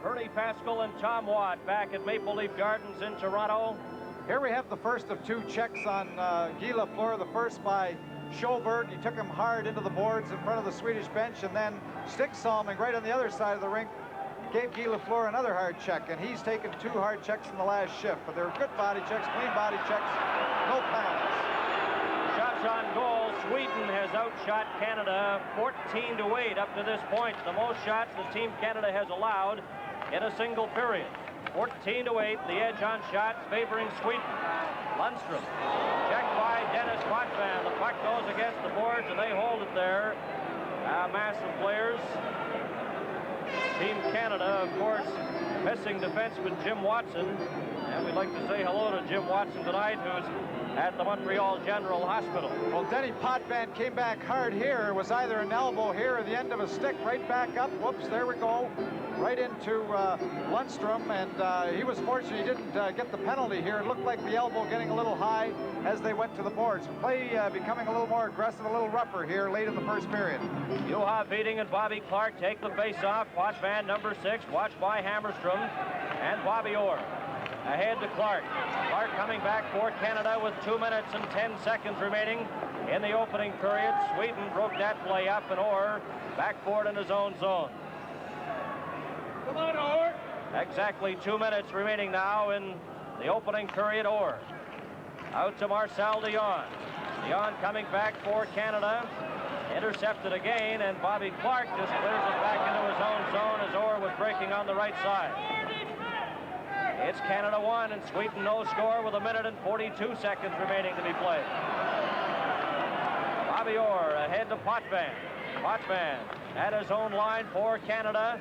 Bernie Pascal and Tom Watt back at Maple Leaf Gardens in Toronto. Here we have the first of two checks on Guy Lafleur. The first by Schulberg. He took him hard into the boards in front of the Swedish bench, and then Stig Solming right on the other side of the rink gave Guy Lafleur another hard check, and he's taken 2 hard checks in the last shift. But they're good body checks, clean body checks, no penalties. Shots on goal. Sweden has outshot Canada 14-8 up to this point. The most shots the Team Canada has allowed in a single period. 14-8, the edge on shots favoring Sweden. Lundstrom, checked by Dennis Potvin. The puck goes against the boards, and they hold it there. A mass of players. Team Canada, of course, missing defenseman Jim Watson. And we'd like to say hello to Jim Watson tonight, who's at the Montreal General Hospital. Well, Denny Potvin came back hard here. It was either an elbow here or the end of a stick right back up. Whoops, there we go. Right into Lundstrom, and he was fortunate he didn't get the penalty here. It looked like the elbow getting a little high as they went to the boards. Play becoming a little more aggressive, a little rougher here late in the first period. Juha Viting and Bobby Clark take the face-off. Potvin, number 6, watched by Hammarström and Bobby Orr. Ahead to Clark. Clark coming back for Canada with 2 minutes and 10 seconds remaining in the opening period. Sweden broke that play up, and Orr back for it in his own zone. Come on, Orr. Exactly 2 minutes remaining now in the opening period. Orr out to Marcel Dion. Dion coming back for Canada. Intercepted again, and Bobby Clark just clears it back into his own zone as Orr was breaking on the right side. It's Canada 1 and Sweden no score with 1 minute and 42 seconds remaining to be played. Bobby Orr ahead to Potvin. Potvin at his own line for Canada.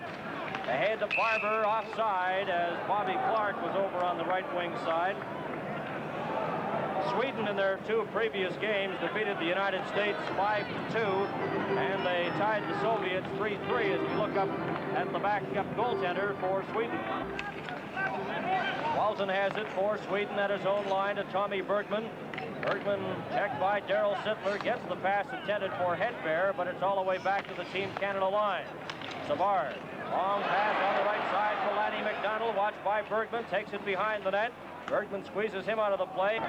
Ahead to Barber offside as Bobby Clark was over on the right wing side. Sweden in their 2 previous games defeated the United States 5-2, and they tied the Soviets 3-3 as we look up at the backup goaltender for Sweden. Walton has it for Sweden at his own line to Tommy Bergman. Bergman checked by Dэрril Sitttler, gets the pass intended for Hedberg, but it's all the way back to the Team Canada line. Sawar, long pass on the right side for Lanny McDonald, watched by Bergman, takes it behind the net. Bergman squeezes him out of the play.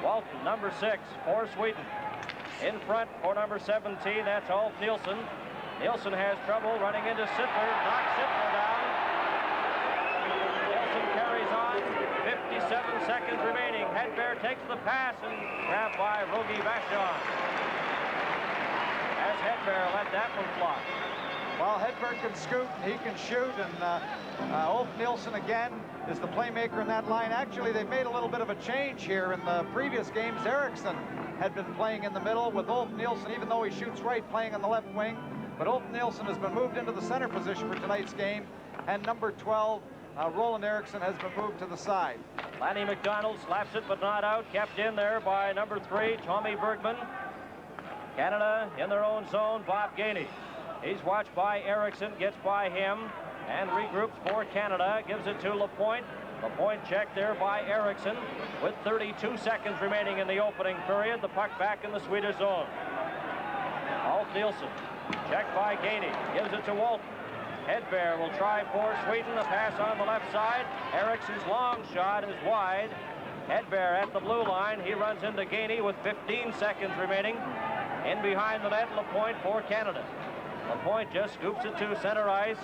Walton, number 6 for Sweden. In front for number 17, that's Ulf Nilsson. Nilsson has trouble running into Sitttler, knocks Sitttler down. Nilsson carries on, 57 seconds remaining. Hedberg takes the pass and grabbed by Rogi Vashon. As Hedberg let that one fly. Well, Hedberg can scoot, and he can shoot, and Ulf Nilsson again is the playmaker in that line. Actually, they made a little bit of a change here. In the previous games, Eriksson had been playing in the middle with Ulf Nilsson, even though he shoots right, playing on the left wing. But Ulf Nilsson has been moved into the center position for tonight's game, and number 12, Roland Eriksson, has been moved to the side. Lanny McDonald slaps it, but not out. Kept in there by number 3, Tommy Bergman. Canada in their own zone, Bob Gainie. He's watched by Eriksson, gets by him, and regroups for Canada. Gives it to Lapointe. Lapointe checked there by Eriksson with 32 seconds remaining in the opening period. The puck back in the Swedish zone. Ulf Nilsson checked by Gainie. Gives it to Walton. Hedberg will try for Sweden. A pass on the left side. Eriksson's long shot is wide. Hedberg at the blue line. He runs into Gainie with 15 seconds remaining. In behind the net, Lapointe for Canada. Lapointe just scoops it to center ice.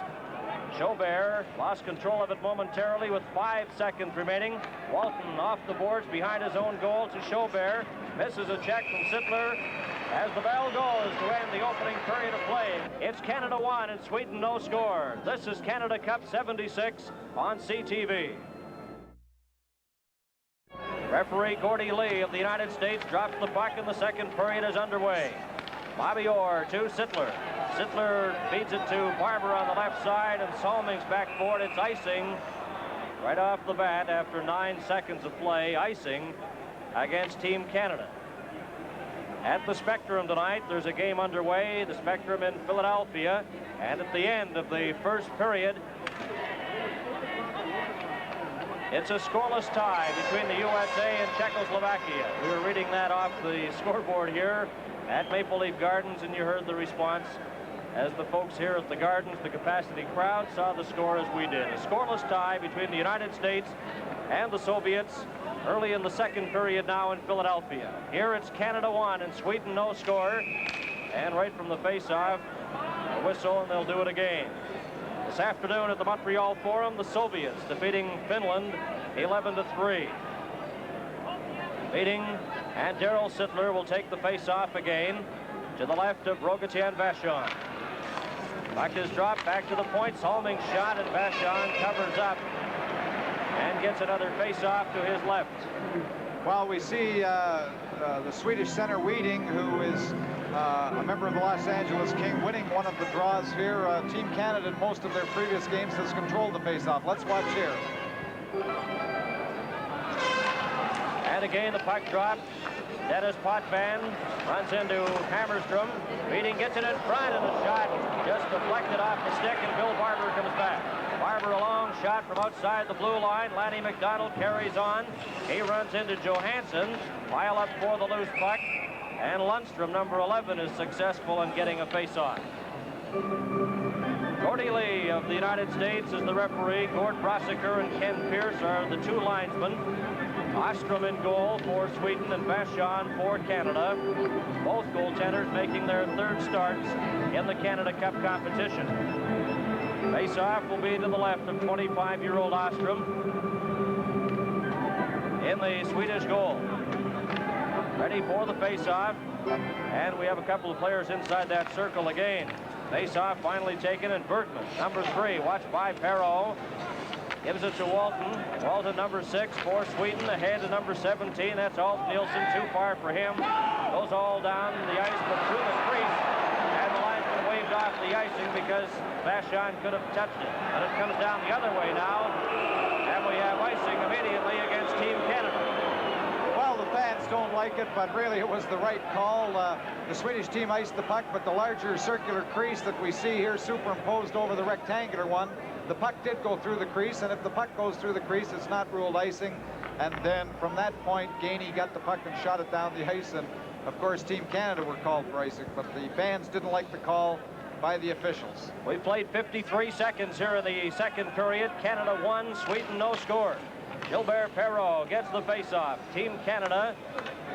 Jilbert lost control of it momentarily with 5 seconds remaining. Walton off the boards behind his own goal to Jilbert. Misses a check from Sitttler as the bell goes to end the opening period of play. It's Canada 1 and Sweden no score. This is Canada Cup 76 on CTV. Referee Gordy Lee of the United States drops the puck and the second period is underway. Bobby Orr to Sitttler. Sitttler feeds it to Barber on the left side, and Salming's back forward. It's icing right off the bat after 9 seconds of play. Icing against Team Canada. At the Spectrum tonight, there's a game underway, the Spectrum in Philadelphia, and at the end of the first period, it's a scoreless tie between the USA and Czechoslovakia. We were reading that off the scoreboard here at Maple Leaf Gardens, and you heard the response as the folks here at the Gardens, the capacity crowd, saw the score as we did. A scoreless tie between the United States and the Soviets early in the second period now in Philadelphia. Here it's Canada 1 and Sweden no score. And right from the face-off, a whistle, and they'll do it again. This afternoon at the Montreal Forum, the Soviets defeating Finland 11-3. Leading, and Dэрril Sitttler will take the face-off again to the left of Rogatьен Vachon. Puck is dropped back to the point. Salming shot, and Vachon covers up and gets another face-off to his left. Well, we see the Swedish center Weeding, who is a member of the Los Angeles King, winning one of the draws here. Team Canada in most of their previous games has controlled the face-off. Let's watch here. And again, the puck dropped. Dennis Potvin runs into Hammarström. Weeding gets it in front, and the shot just deflected off the stick, and Bill Barber comes back. Barber, a long shot from outside the blue line. Lanny McDonald carries on. He runs into Johansson. Pile up for the loose puck. And Lundstrom, number 11, is successful in getting a face-off. Gordy Lee of the United States is the referee. Gord Brosiker and Ken Pierce are the two linesmen. Ostrom in goal for Sweden and Vachon for Canada. Both goaltenders making their third starts in the Canada Cup competition. Face-off will be to the left of 25-year-old Ostrom in the Swedish goal. Ready for the face-off, and we have a couple of players inside that circle again. Face-off finally taken, and Bergman, number 3, watched by Perro, gives it to Walton. Walton, number 6 for Sweden, ahead to number 17. That's Alt Nielsen, too far for him. Goes all down the ice, but through the crease, and the linesman waved off the icing because Vachon could have touched it. But it comes down the other way now, and we have icing immediately against Team Canada. Well, the fans don't like it, but really it was the right call. The Swedish team iced the puck, but the larger circular crease that we see here superimposed over the rectangular one, the puck did go through the crease, and if the puck goes through the crease, it's not ruled icing. And then from that point, Geyni got the puck and shot it down the ice, and of course Team Canada were called for icing, but the fans didn't like the call by the officials. We played 53 seconds here in the second period. Canada 1, Sweden no score. Gilbert Perro gets the face-off. Team Canada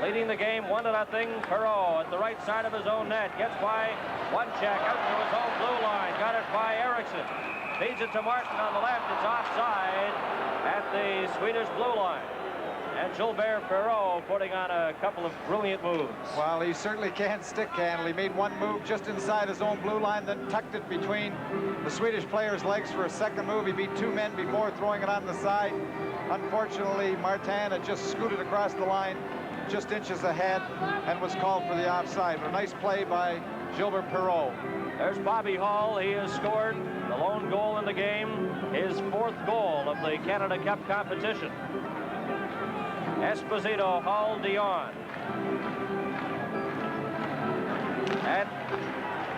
leading the game 1-0. Perro at the right side of his own net. Gets by one check out to his own blue line. Got it by Eriksson. Feeds it to Martin on the left. It's offside at the Swedish blue line. And Gilbert Perro putting on a couple of brilliant moves. Well, he certainly can stick handle. He made one move just inside his own blue line, then tucked it between the Swedish player's legs for a second move. He beat 2 men before throwing it on the side. Unfortunately, Martin had just scooted across the line just inches ahead and was called for the offside. A nice play by Gilbert Perro. There's Bobby Hall. He has scored the lone goal in the game, his 4th goal of the Canada Cup competition. Esposito, Hall, Dion. At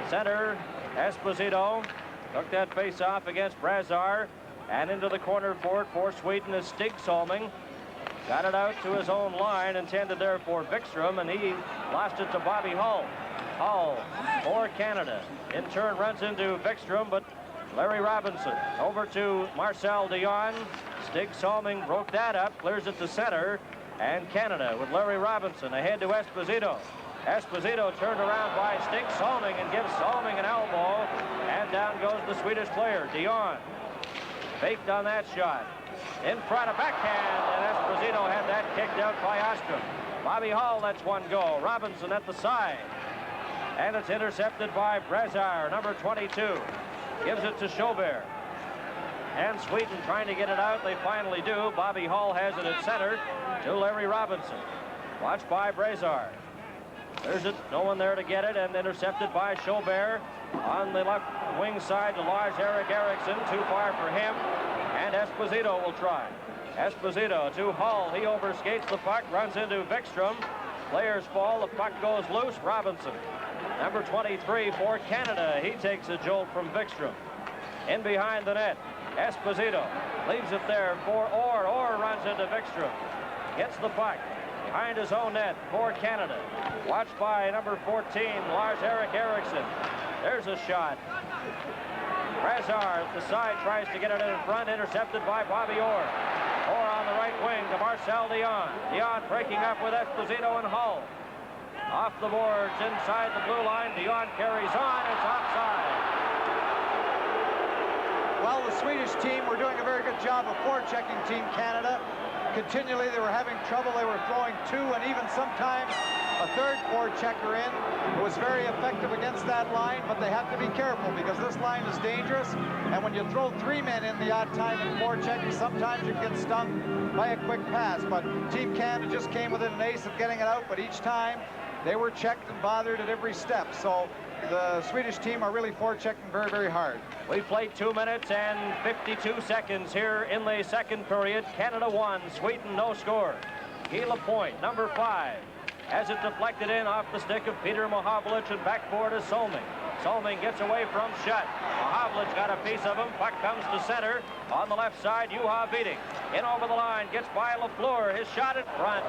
center, Esposito took that face-off against Brazar, and into the corner for it for Sweden is Stig Salming. Got it out to his own line, intended there for Vikström, and he lost it to Bobby Hull. Hull for Canada. In turn runs into Vikström, but Larry Robinson over to Marcel Dion. Stig Salming broke that up, clears it to center, and Canada with Larry Robinson ahead to Esposito. Esposito turned around by Stig Solming and gives Solming an elbow. And down goes the Swedish player, Dion. Faked on that shot. In front of backhand, and Esposito had that kicked out by Ostrom. Bobby Hull lets one go. Robinson at the side. And it's intercepted by Brassard, number 22. Gives it to Jильбер. And Sweden trying to get it out. They finally do. Bobby Hull has it at center to Larry Robinson. Watched by Brassard. There's it. No one there to get it. And intercepted by Jильбер on the left wing side to Lars-Эрик Eriksson. Too far for him. And Esposito will try. Esposito to Hull. He overskates the puck. Runs into Vikström. Players fall. The puck goes loose. Robinson. Number 23 for Canada. He takes a jolt from Vikström. In behind the net. Esposito leaves it there for Orr. Orr runs into Vikström. Gets the puck behind his own net for Canada. Watched by number 14, Lars-Эрик Eriksson. There's a shot. Brassard at the side tries to get it in front. Intercepted by Bobby Orr. Orr on the right wing to Marcel Dion. Dion breaking up with Esposito and Hull. Off the boards inside the blue line. Dion carries on. It's offside. Well, the Swedish team were doing a very good job of forechecking Team Canada. Continually, they were having trouble. They were throwing two and even sometimes a third forechecker in. It was very effective against that line, but they have to be careful because this line is dangerous. And when you throw three men in the odd time in forechecking, sometimes you get stung by a quick pass. But Team Canada just came within an ace of getting it out, but each time they were checked and bothered at every step. So the Swedish team are really forechecking very, very hard. We played 2 minutes and 52 seconds here in the second period. Canada 1, Sweden no score. Lapojnt, number 5, has it deflected in off the stick of Peter Mahovlich and backboard is Solming. Solming gets away from Schutt. Mahovlich got a piece of him. Puck comes to center. On the left side, Juha beating. In over the line, gets by Lafleur. His shot in front.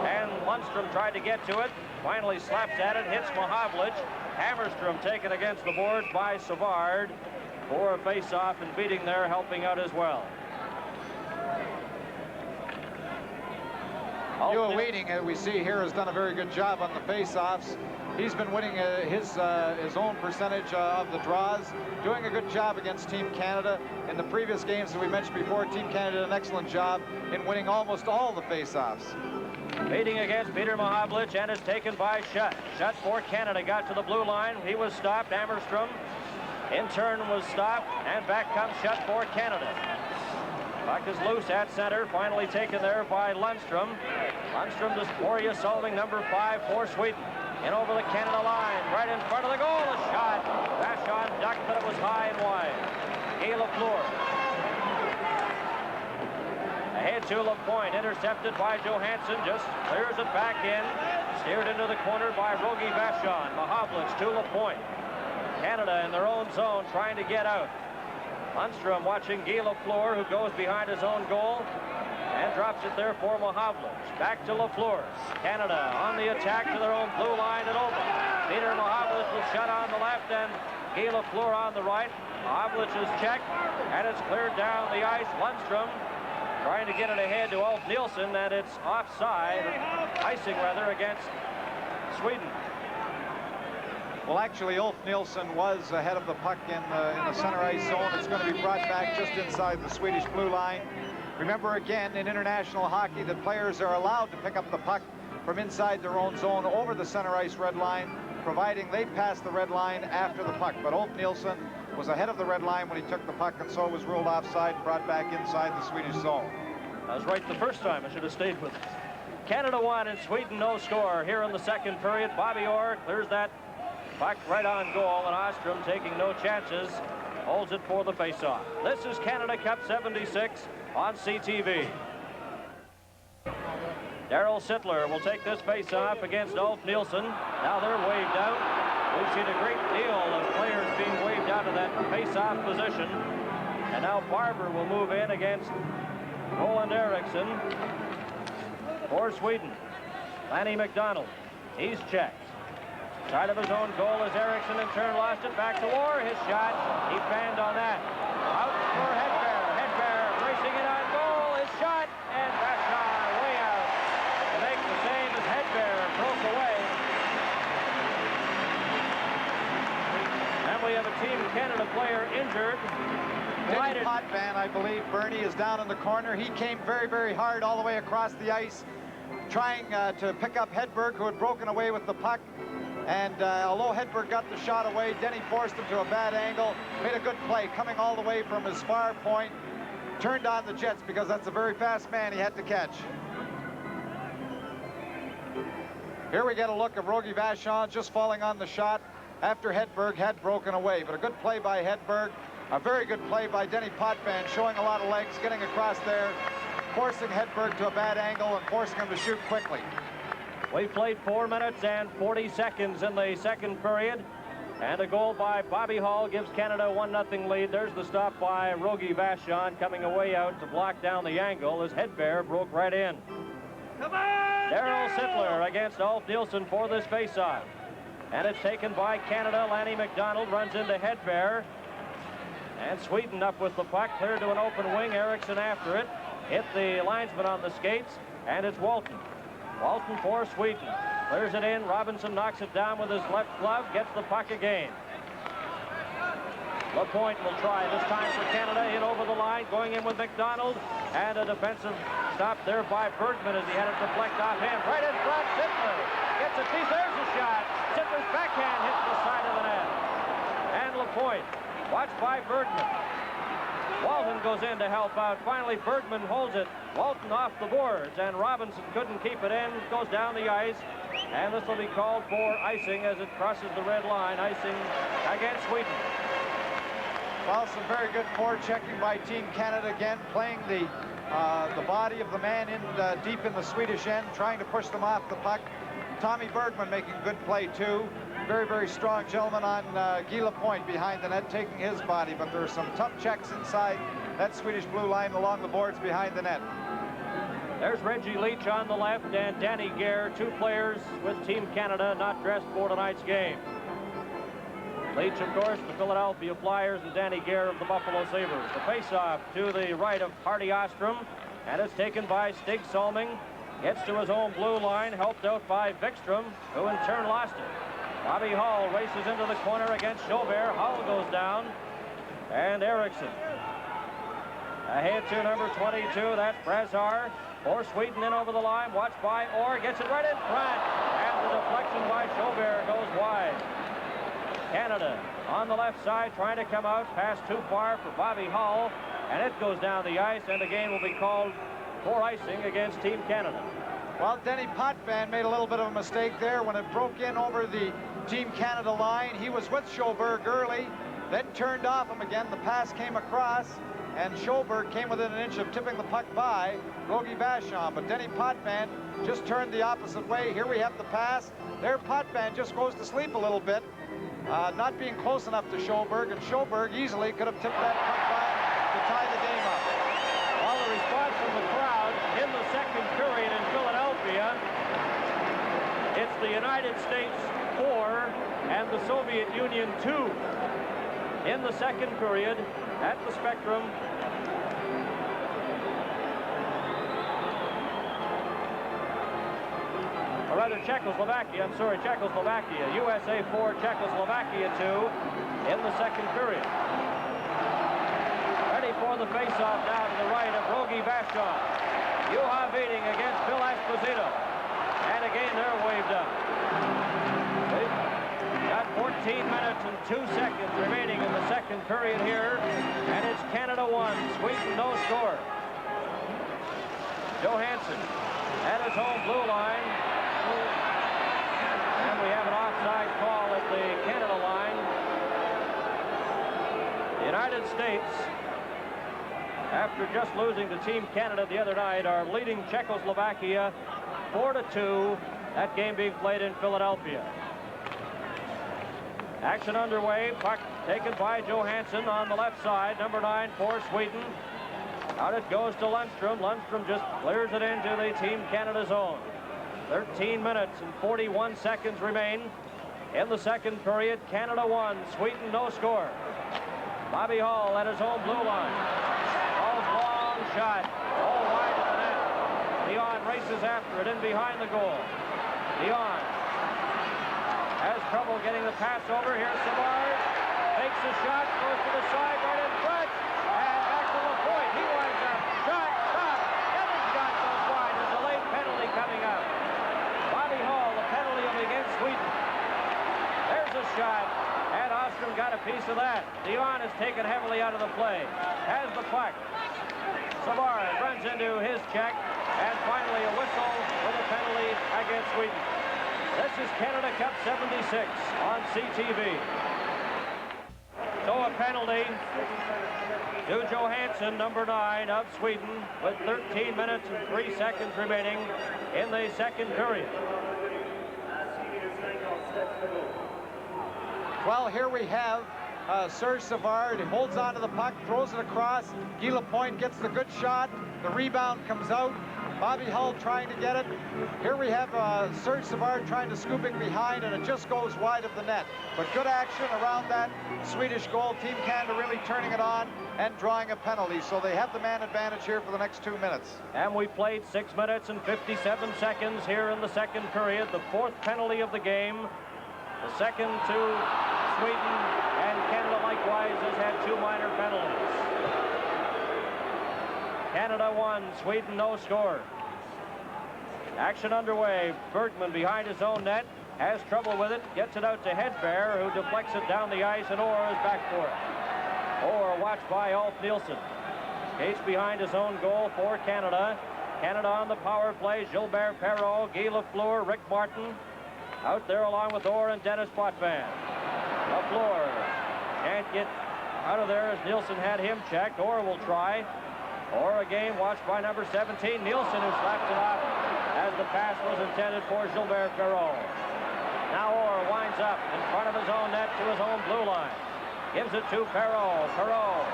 And Lundstrom tried to get to it. Finally slaps at it, hits Mahovlich. Hammerstrom taken against the boards by Savard for a face-off and beating there, helping out as well. Juha Wieding, we see here, has done a very good job on the face-offs. He's been winning his own percentage of the draws, doing a good job against Team Canada. In the previous games that we mentioned before, Team Canada did an excellent job in winning almost all the face-offs. Beating against Peter Mahovlich and is taken by Schutt. Schutt for Canada got to the blue line. He was stopped. Hammerstrom in turn was stopped, and back comes Schutt for Canada. Puck is loose at center, finally taken there by Lundstrom. Lundstrom to Borje Solming, number 5 for Sweden. In over the Canada line, right in front of the goal, a shot. Vashon ducked, but it was high and wide. Lafleur. Ahead to Lapojnt, intercepted by Johansson, just clears it back in. Steered into the corner by Rogie Vashon. Mahovlich to Lapojnt. Canada in their own zone trying to get out. Lundstrom watching Guy Lafleur, who goes behind his own goal and drops it there for Mahovlich. Back to Lafleur. Canada on the attack to their own blue line and over. Peter Mahovlich was shut on the left and Guy Lafleur on the right. Mahovlich is checked and it's cleared down the ice. Lundstrom trying to get it ahead to Ulf Nilsson, and it's offside, icing rather, against Sweden. Well, actually, Ulf Nilsson was ahead of the puck in the center ice zone. It's going to be brought back just inside the Swedish blue line. Remember, again, in international hockey, that players are allowed to pick up the puck from inside their own zone over the center ice red line, providing they pass the red line after the puck. But Ulf Nilsson was ahead of the red line when he took the puck, and so was ruled offside and brought back inside the Swedish zone. I was right the first time. I should have stayed with it. Canada 1 and Sweden no score here in the second period. Bobby Orr clears that puck right on goal, and Ostrom, taking no chances, holds it for the faceoff. This is Canada Cup 76 on CTV. Daryl Sittler will take this faceoff against Ulf Nilsson. Now they're waved out. We've seen a great deal of players being waved out of that face-off position. And now Barber will move in against Roland Eriksson for Sweden. Lanny McDonald, he's checked. Side of his own goal as Eriksson in turn lost it back to Orr. His shot, he fanned on that. Out for Hedberg. Hedberg racing it on goal. His shot, and Vashon way out to make the save as Hedberg broke away. pressured. Denny Potvin, I believe, Bernie, is down in the corner. He came very, very hard all the way across the ice, trying to pick up Hedberg, who had broken away with the puck. And although Hedberg got the shot away, Denny forced him to a bad angle, made a good play, coming all the way from his far point, turned on the Jets because that's a very fast man he had to catch. Here we get a look of Rogie Vachon just falling on the shot after Hedberg had broken away. But a good play by Hedberg, a very good play by Denny Potvin, showing a lot of legs, getting across there, forcing Hedberg to a bad angle and forcing him to shoot quickly. We played 4 minutes and 40 seconds in the second period. And a goal by Bobby Hall gives Canada a 1-0 lead. There's the stop by Rogie Vachon coming away out to block down the angle as Hedberg broke right in. Come on! Dэрril Sittler against Ulf Nielsen for this faceoff. And it's taken by Canada. Lanny McDonald runs into Hedberg. And Sweden up with the puck, cleared to an open wing. Eriksson after it. Hit the linesman on the skates, and it's Walton. Walton for Sweden. Clears it in. Robinson knocks it down with his left glove, gets the puck again. Lapойnt will try this time for Canada, in over the line, going in with McDonald, and a defensive stop there by Bergman as he had it deflect off him. Right in front, Sittlер gets a piece. There's a shot. Sittler's backhand hits the side of the net. And Lapойnt, watched by Bergman. Walton goes in to help out. Finally, Bergman holds it. Walton off the boards, and Robinson couldn't keep it in. Goes down the ice, and this will be called for icing as it crosses the red line. Icing against Sweden. Well, some very good forechecking by Team Canada again, playing the body of the man in deep in the Swedish end, trying to push them off the puck. Tommy Bergman making a good play too. Very, very strong gentleman on Guy Lapойnt behind the net, taking his body, but there are some tough checks inside that Swedish blue line along the boards behind the net. There's Reggie Leach on the left and Danny Gare, two players with Team Canada not dressed for tonight's game. Leach, of course, the Philadelphia Flyers, and Danny Gare of the Buffalo Sabres. The face-off to the right of Hardy Ostrom, and it's taken by Stig Solming. Gets to his own blue line, helped out by Vikstrom, who in turn lost it. Bobby Hall races into the corner against Jilbert. Hall goes down, and Eriksson. Ahead to number 22, that's Brassar. For Sweden in over the line, watched by Orr, gets it right in front, and the deflection by Jilbert goes wide. Canada on the left side trying to come out, pass too far for Bobby Hall, and it goes down the ice, and the game will be called for icing against Team Canada. Well, Denny Potvin made a little bit of a mistake there when it broke in over the Team Canada line. He was with Sjoberg early, then turned off him again. The pass came across, and Sjoberg came within an inch of tipping the puck by Rogie Vachon, but Denny Potvin just turned the opposite way. Here we have the pass. There Potvin just goes to sleep a little bit, not being close enough to Sjoberg, and Sjoberg easily could have tipped that puck by to tie the game up. Well, the response from the crowd in the second period in Philadelphia, it's the United States 4 and the Soviet Union 2 in the second period at the Spectrum. Or rather, Czechoslovakia, Czechoslovakia. USA 4, Czechoslovakia 2 in the second period. Ready for the face-off now to the right of Rogie Vachon. Juha Viding against Bill Esposito. And again, they're waved up. We've got 14 minutes and 2 seconds remaining in the second period here. And it's Canada 1, Sweden no score. Johansson at his home blue line. And we have an offside call at the Canada line. The United States, after just losing to Team Canada the other night, are leading Czechoslovakia 4-2. That game being played in Philadelphia. Action underway. Puck taken by Johansson on the left side. Number 9 for Sweden. Out it goes to Lundstrom. Lundstrom just clears it into the Team Canada zone. 13 minutes and 41 seconds remain in the second period. Canada 1, Sweden no score. Bobby Hall at his own blue line. Hall's long shot. All wide of the net. Dion races after it in behind the goal. Dion has trouble getting the pass over. Here's Sawar. Takes a shot, goes to the side, right in front, and back to Lapойnт. He winds up. Shot, stop. Another shot goes wide. There's a late penalty coming up. Bobby Hull, the penalty against Sweden. There's a shot, and Ostrom got a piece of that. Dion is taken heavily out of the play. Has the puck. Sawar runs into his check, and finally a whistle for the penalty against Sweden. This is Canada Cup 76 on CTV. So a penalty to Johansson, number 9 of Sweden, with 13 minutes and 3 seconds remaining in the second period. Well, here we have Serge Savard. He holds on to the puck, throws it across. Guy Lapойnт gets the good shot. The rebound comes out. Bobby Hull trying to get it. Here we have Serge Savard trying to scoop it behind, and it just goes wide of the net. But good action around that Swedish goal. Team Canada really turning it on and drawing a penalty. So they have the man advantage here for the next 2 minutes. And we played 6 minutes and 57 seconds here in the second period. The fourth penalty of the game. The second to Sweden, and Canada likewise has had 2 minor penalties. Canada 1, Sweden no score. Action underway. Bergman behind his own net, has trouble with it, gets it out to Hedberg, who deflects it down the ice, and Orr is back for it. Orr watched by Ulf Nilsson. Skates behind his own goal for Canada. Canada on the power play. Jilbert, Perro, Guy Laflёr, Rick Martin. Out there along with Orr and Dennis Potvin. Laflёr can't get out of there as Nilsson had him checked. Orr will try. Orr again watched by number 17, Nilsson, who slapped it off as the pass was intended for Gilbert Perro. Now Orr winds up in front of his own net to his own blue line. Gives it to Perro. Perro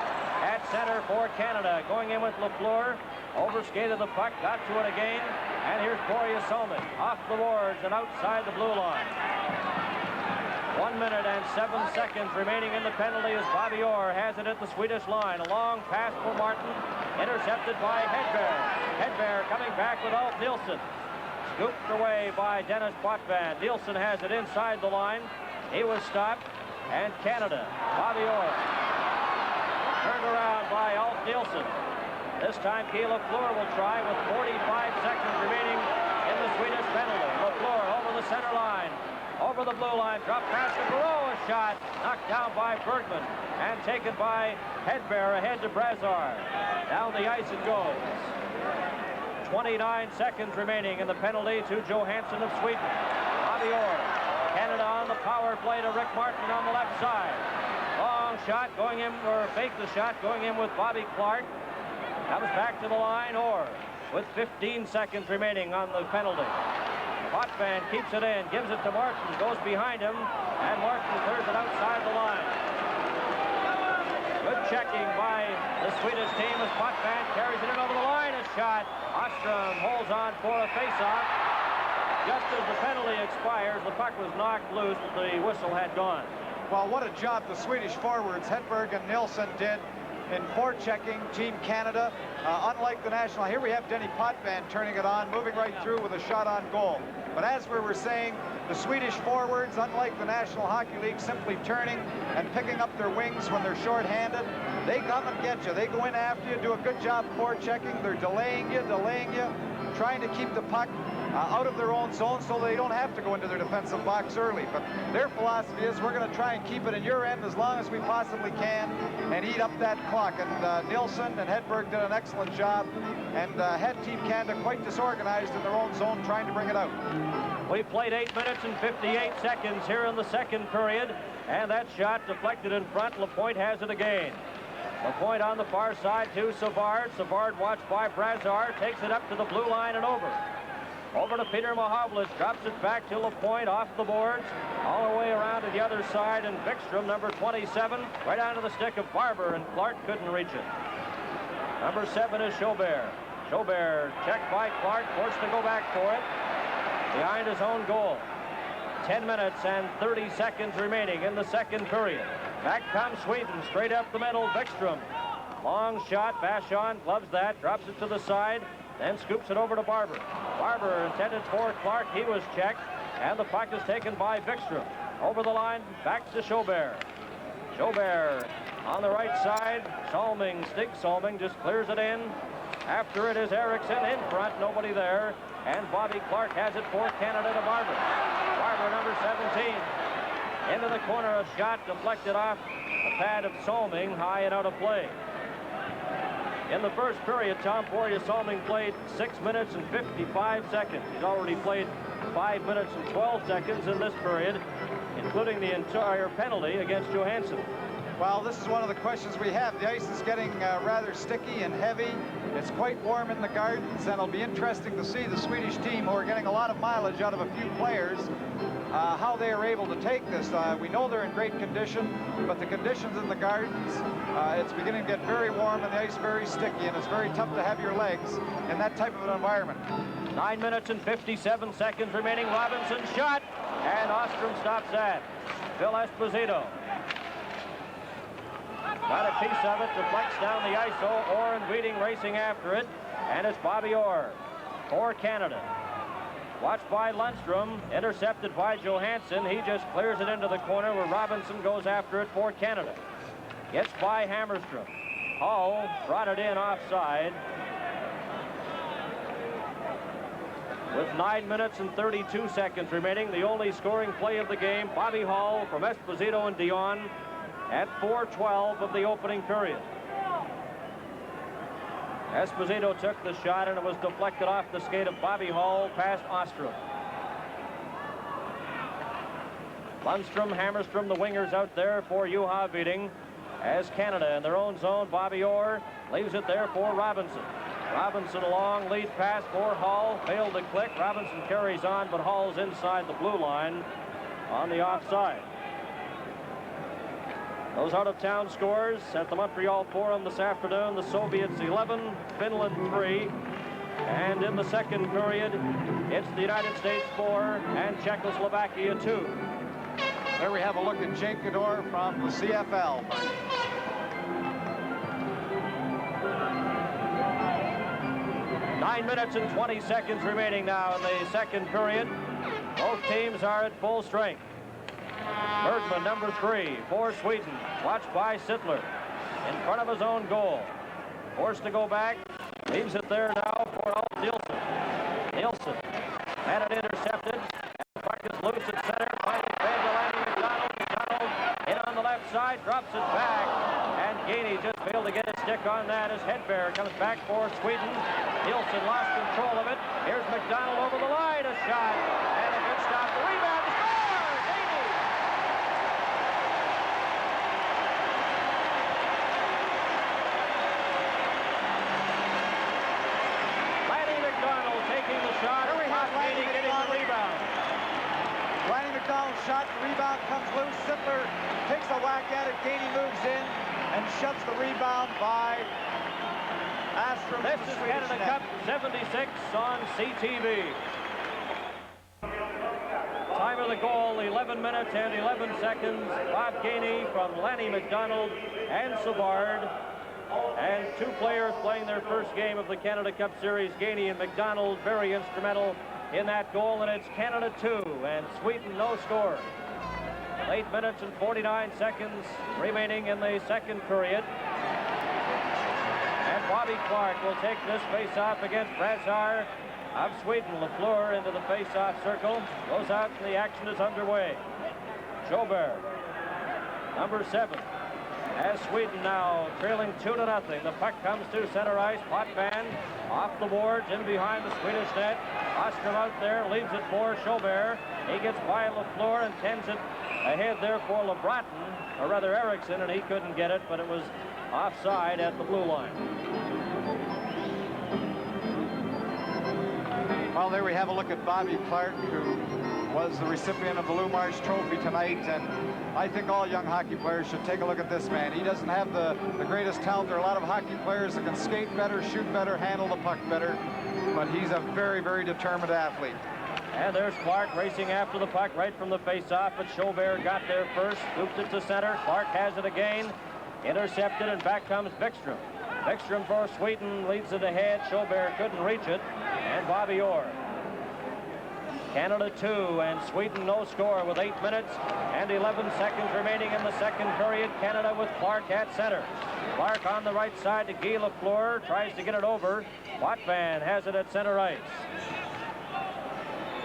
at center for Canada. Going in with Laflёr. Overskated the puck, got to it again. And here's Boreas Solman off the boards and outside the blue line. 1 minute and 7 seconds remaining in the penalty as Bobby Orr has it at the Swedish line. A long pass for Martin, intercepted by Hedberg. Hedberg coming back with Ulf Nilsson. Scooped away by Dennis Potvin. Nilsson has it inside the line. He was stopped. And Canada, Bobby Orr, turned around by Ulf Nilsson. This time, Guy Laflёr will try with 45 seconds remaining in the Swedish penalty. Laflёr over the center line, over the blue line, drop pass to Perro, a shot, knocked down by Bergman, and taken by Hedberg ahead to Brazar. Down the ice it goes. 29 seconds remaining in the penalty to Johansson of Sweden. Bobby Orr, Canada on the power play to Rick Martin on the left side. Long shot going in, or fake the shot, going in with Bobby Clark. Comes back to the line, Orr, with 15 seconds remaining on the penalty. Potvin keeps it in, gives it to Martin, goes behind him, and Martin clears it outside the line. Good checking by the Swedish team as Potvin carries it in over the line. A shot. Ostrom holds on for a face-off. Just as the penalty expires, the puck was knocked loose, but the whistle had gone. Well, what a job the Swedish forwards, Hedberg and Nilsson, did in forechecking Team Canada. Unlike the national, here we have Denny Potvin turning it on, moving right through with a shot on goal. But as we were saying, the Swedish forwards, unlike the National Hockey League, simply turning and picking up their wings when they're shorthanded. They come and get you. They go in after you, do a good job forechecking. They're delaying you, trying to keep the puck out of their own zone so they don't have to go into their defensive box early. But their philosophy is we're going to try and keep it in your end as long as we possibly can and eat up that clock. And Nilsson and Hedberg did an excellent job and had Team Canada quite disorganized in their own zone trying to bring it out. We played 8 minutes and 58 seconds here in the second period, and that shot deflected in front. Lapойnт has it again. Lapойnt on the far side to Savard. Savard watched by Brazar, takes it up to the blue line and over. Over to Peter Mahovlich, drops it back to Lapойnt off the boards, all the way around to the other side, and Vikström, number 27, right onto the stick of Barber, and Clark couldn't reach it. Number 7 is Jilbert. Jilbert checked by Clark, forced to go back for it, behind his own goal. 10 minutes and 30 seconds remaining in the second period. Back comes Sweden, straight up the middle, Vikström. Long shot, Vachon gloves that, drops it to the side, then scoops it over to Barber. Barber intended for Clark, he was checked, and the puck is taken by Vikström. Over the line, back to Jilbert. Jilbert on the right side. Stig Solming just clears it in. After it is Eriksson in front, nobody there. And Bobby Clark has it for Canada to Barber. Barber, number 17. Into the corner, a shot deflected off the pad of Solming, high and out of play. In the first period, Tom Poirier-Solming played 6 minutes and 55 seconds. He's already played 5 minutes and 12 seconds in this period, including the entire penalty against Johansson. Well, this is one of the questions we have. The ice is getting rather sticky and heavy. It's quite warm in the gardens, and it'll be interesting to see the Swedish team, who are getting a lot of mileage out of a few players, how they are able to take this. We know they're in great condition, but the conditions in the gardens, it's beginning to get very warm and the ice very sticky, and it's very tough to have your legs in that type of an environment. 9 minutes and 57 seconds remaining. Robinson shot, and Ostrom stops that. Phil Esposito got a piece of it, deflects down the ice. Orr and Beating racing after it, and it's Bobby Orr for Canada. Watched by Lundstrom, intercepted by Johansson. He just clears it into the corner where Robinson goes after it for Canada. Gets by Hammerstrom. Hall brought it in offside. With 9 minutes and 32 seconds remaining, the only scoring play of the game, Bobby Hall from Esposito and Dion at 4:12 of the opening period. Esposito took the shot, and it was deflected off the skate of Bobby Hall past Ostrom. Lundstrom, Hammerstrom, the wingers out there for Juha Beating. As Canada in their own zone, Bobby Orr leaves it there for Robinson. Robinson a long lead pass for Hall, failed to click. Robinson carries on, but Hall's inside the blue line on the offside. Those out-of-town scores at the Montreal Forum this afternoon: the Soviets 11, Finland 3, and in the second period, it's the United States 4 and Czechoslovakia 2. There we have a look at Jake Gador from the CFL. Nine minutes and 20 seconds remaining now in the second period. Both teams are at full strength. Bergman, number 3, for Sweden, watched by Sittlер, in front of his own goal. Forced to go back, leaves it there now for Ulf Nilsson. Nilsson had it intercepted, and the puck is loose at center, fighting fade to Lanny McDonald. McDonald in on the left side, drops it back, and Geinie just failed to get his stick on that as Hedberg comes back for Sweden. Nilsson lost control of it. Here's McDonald over the line, a shot, and a good stop. The rebound. Shot, the rebound comes loose. Sittlер takes a whack at it. Geinie moves in and shoves the rebound by Astrom. This is Canada Cup 76 on CTV. Time of the goal, 11 minutes and 11 seconds. Bob Geinie from Lanny McDonald and Savard. And two players playing their first game of the Canada Cup Series, Geinie and McDonald, very instrumental in that goal, and it's Canada 2 and Sweden no score. 8 minutes and 49 seconds remaining in the second period. And Bobby Clark will take this face-off against Brassar of Sweden. Laflёr into the face-off circle, goes out and the action is underway. Jilbert, number 7. As Sweden now trailing 2-0. The puck comes to center ice. Potman off the boards in behind the Swedish net. Ostrom out there leaves it for Jilbert. He gets by Laflёr and tends it ahead there for LeBreton, or rather Eriksson, and he couldn't get it, but it was offside at the blue line. Well, there we have a look at Bobby Clark, who was the recipient of the Lou Marsh Trophy tonight, and I think all young hockey players should take a look at this man. He doesn't have the greatest talent. There are a lot of hockey players that can skate better, shoot better, handle the puck better, but he's a very, very determined athlete. And there's Clark racing after the puck right from the face-off, but Jilbert got there first, scooped it to center. Clark has it again, intercepted, and back comes Bäckström. Bäckström for Sweden leads it ahead. Jilbert couldn't reach it, and Bobby Orr. Canada 2 and Sweden no score with 8 minutes and 11 seconds remaining in the second period. Canada with Clark at center. Clark on the right side to Guy Lafleur, tries to get it over. Potwin has it at center ice.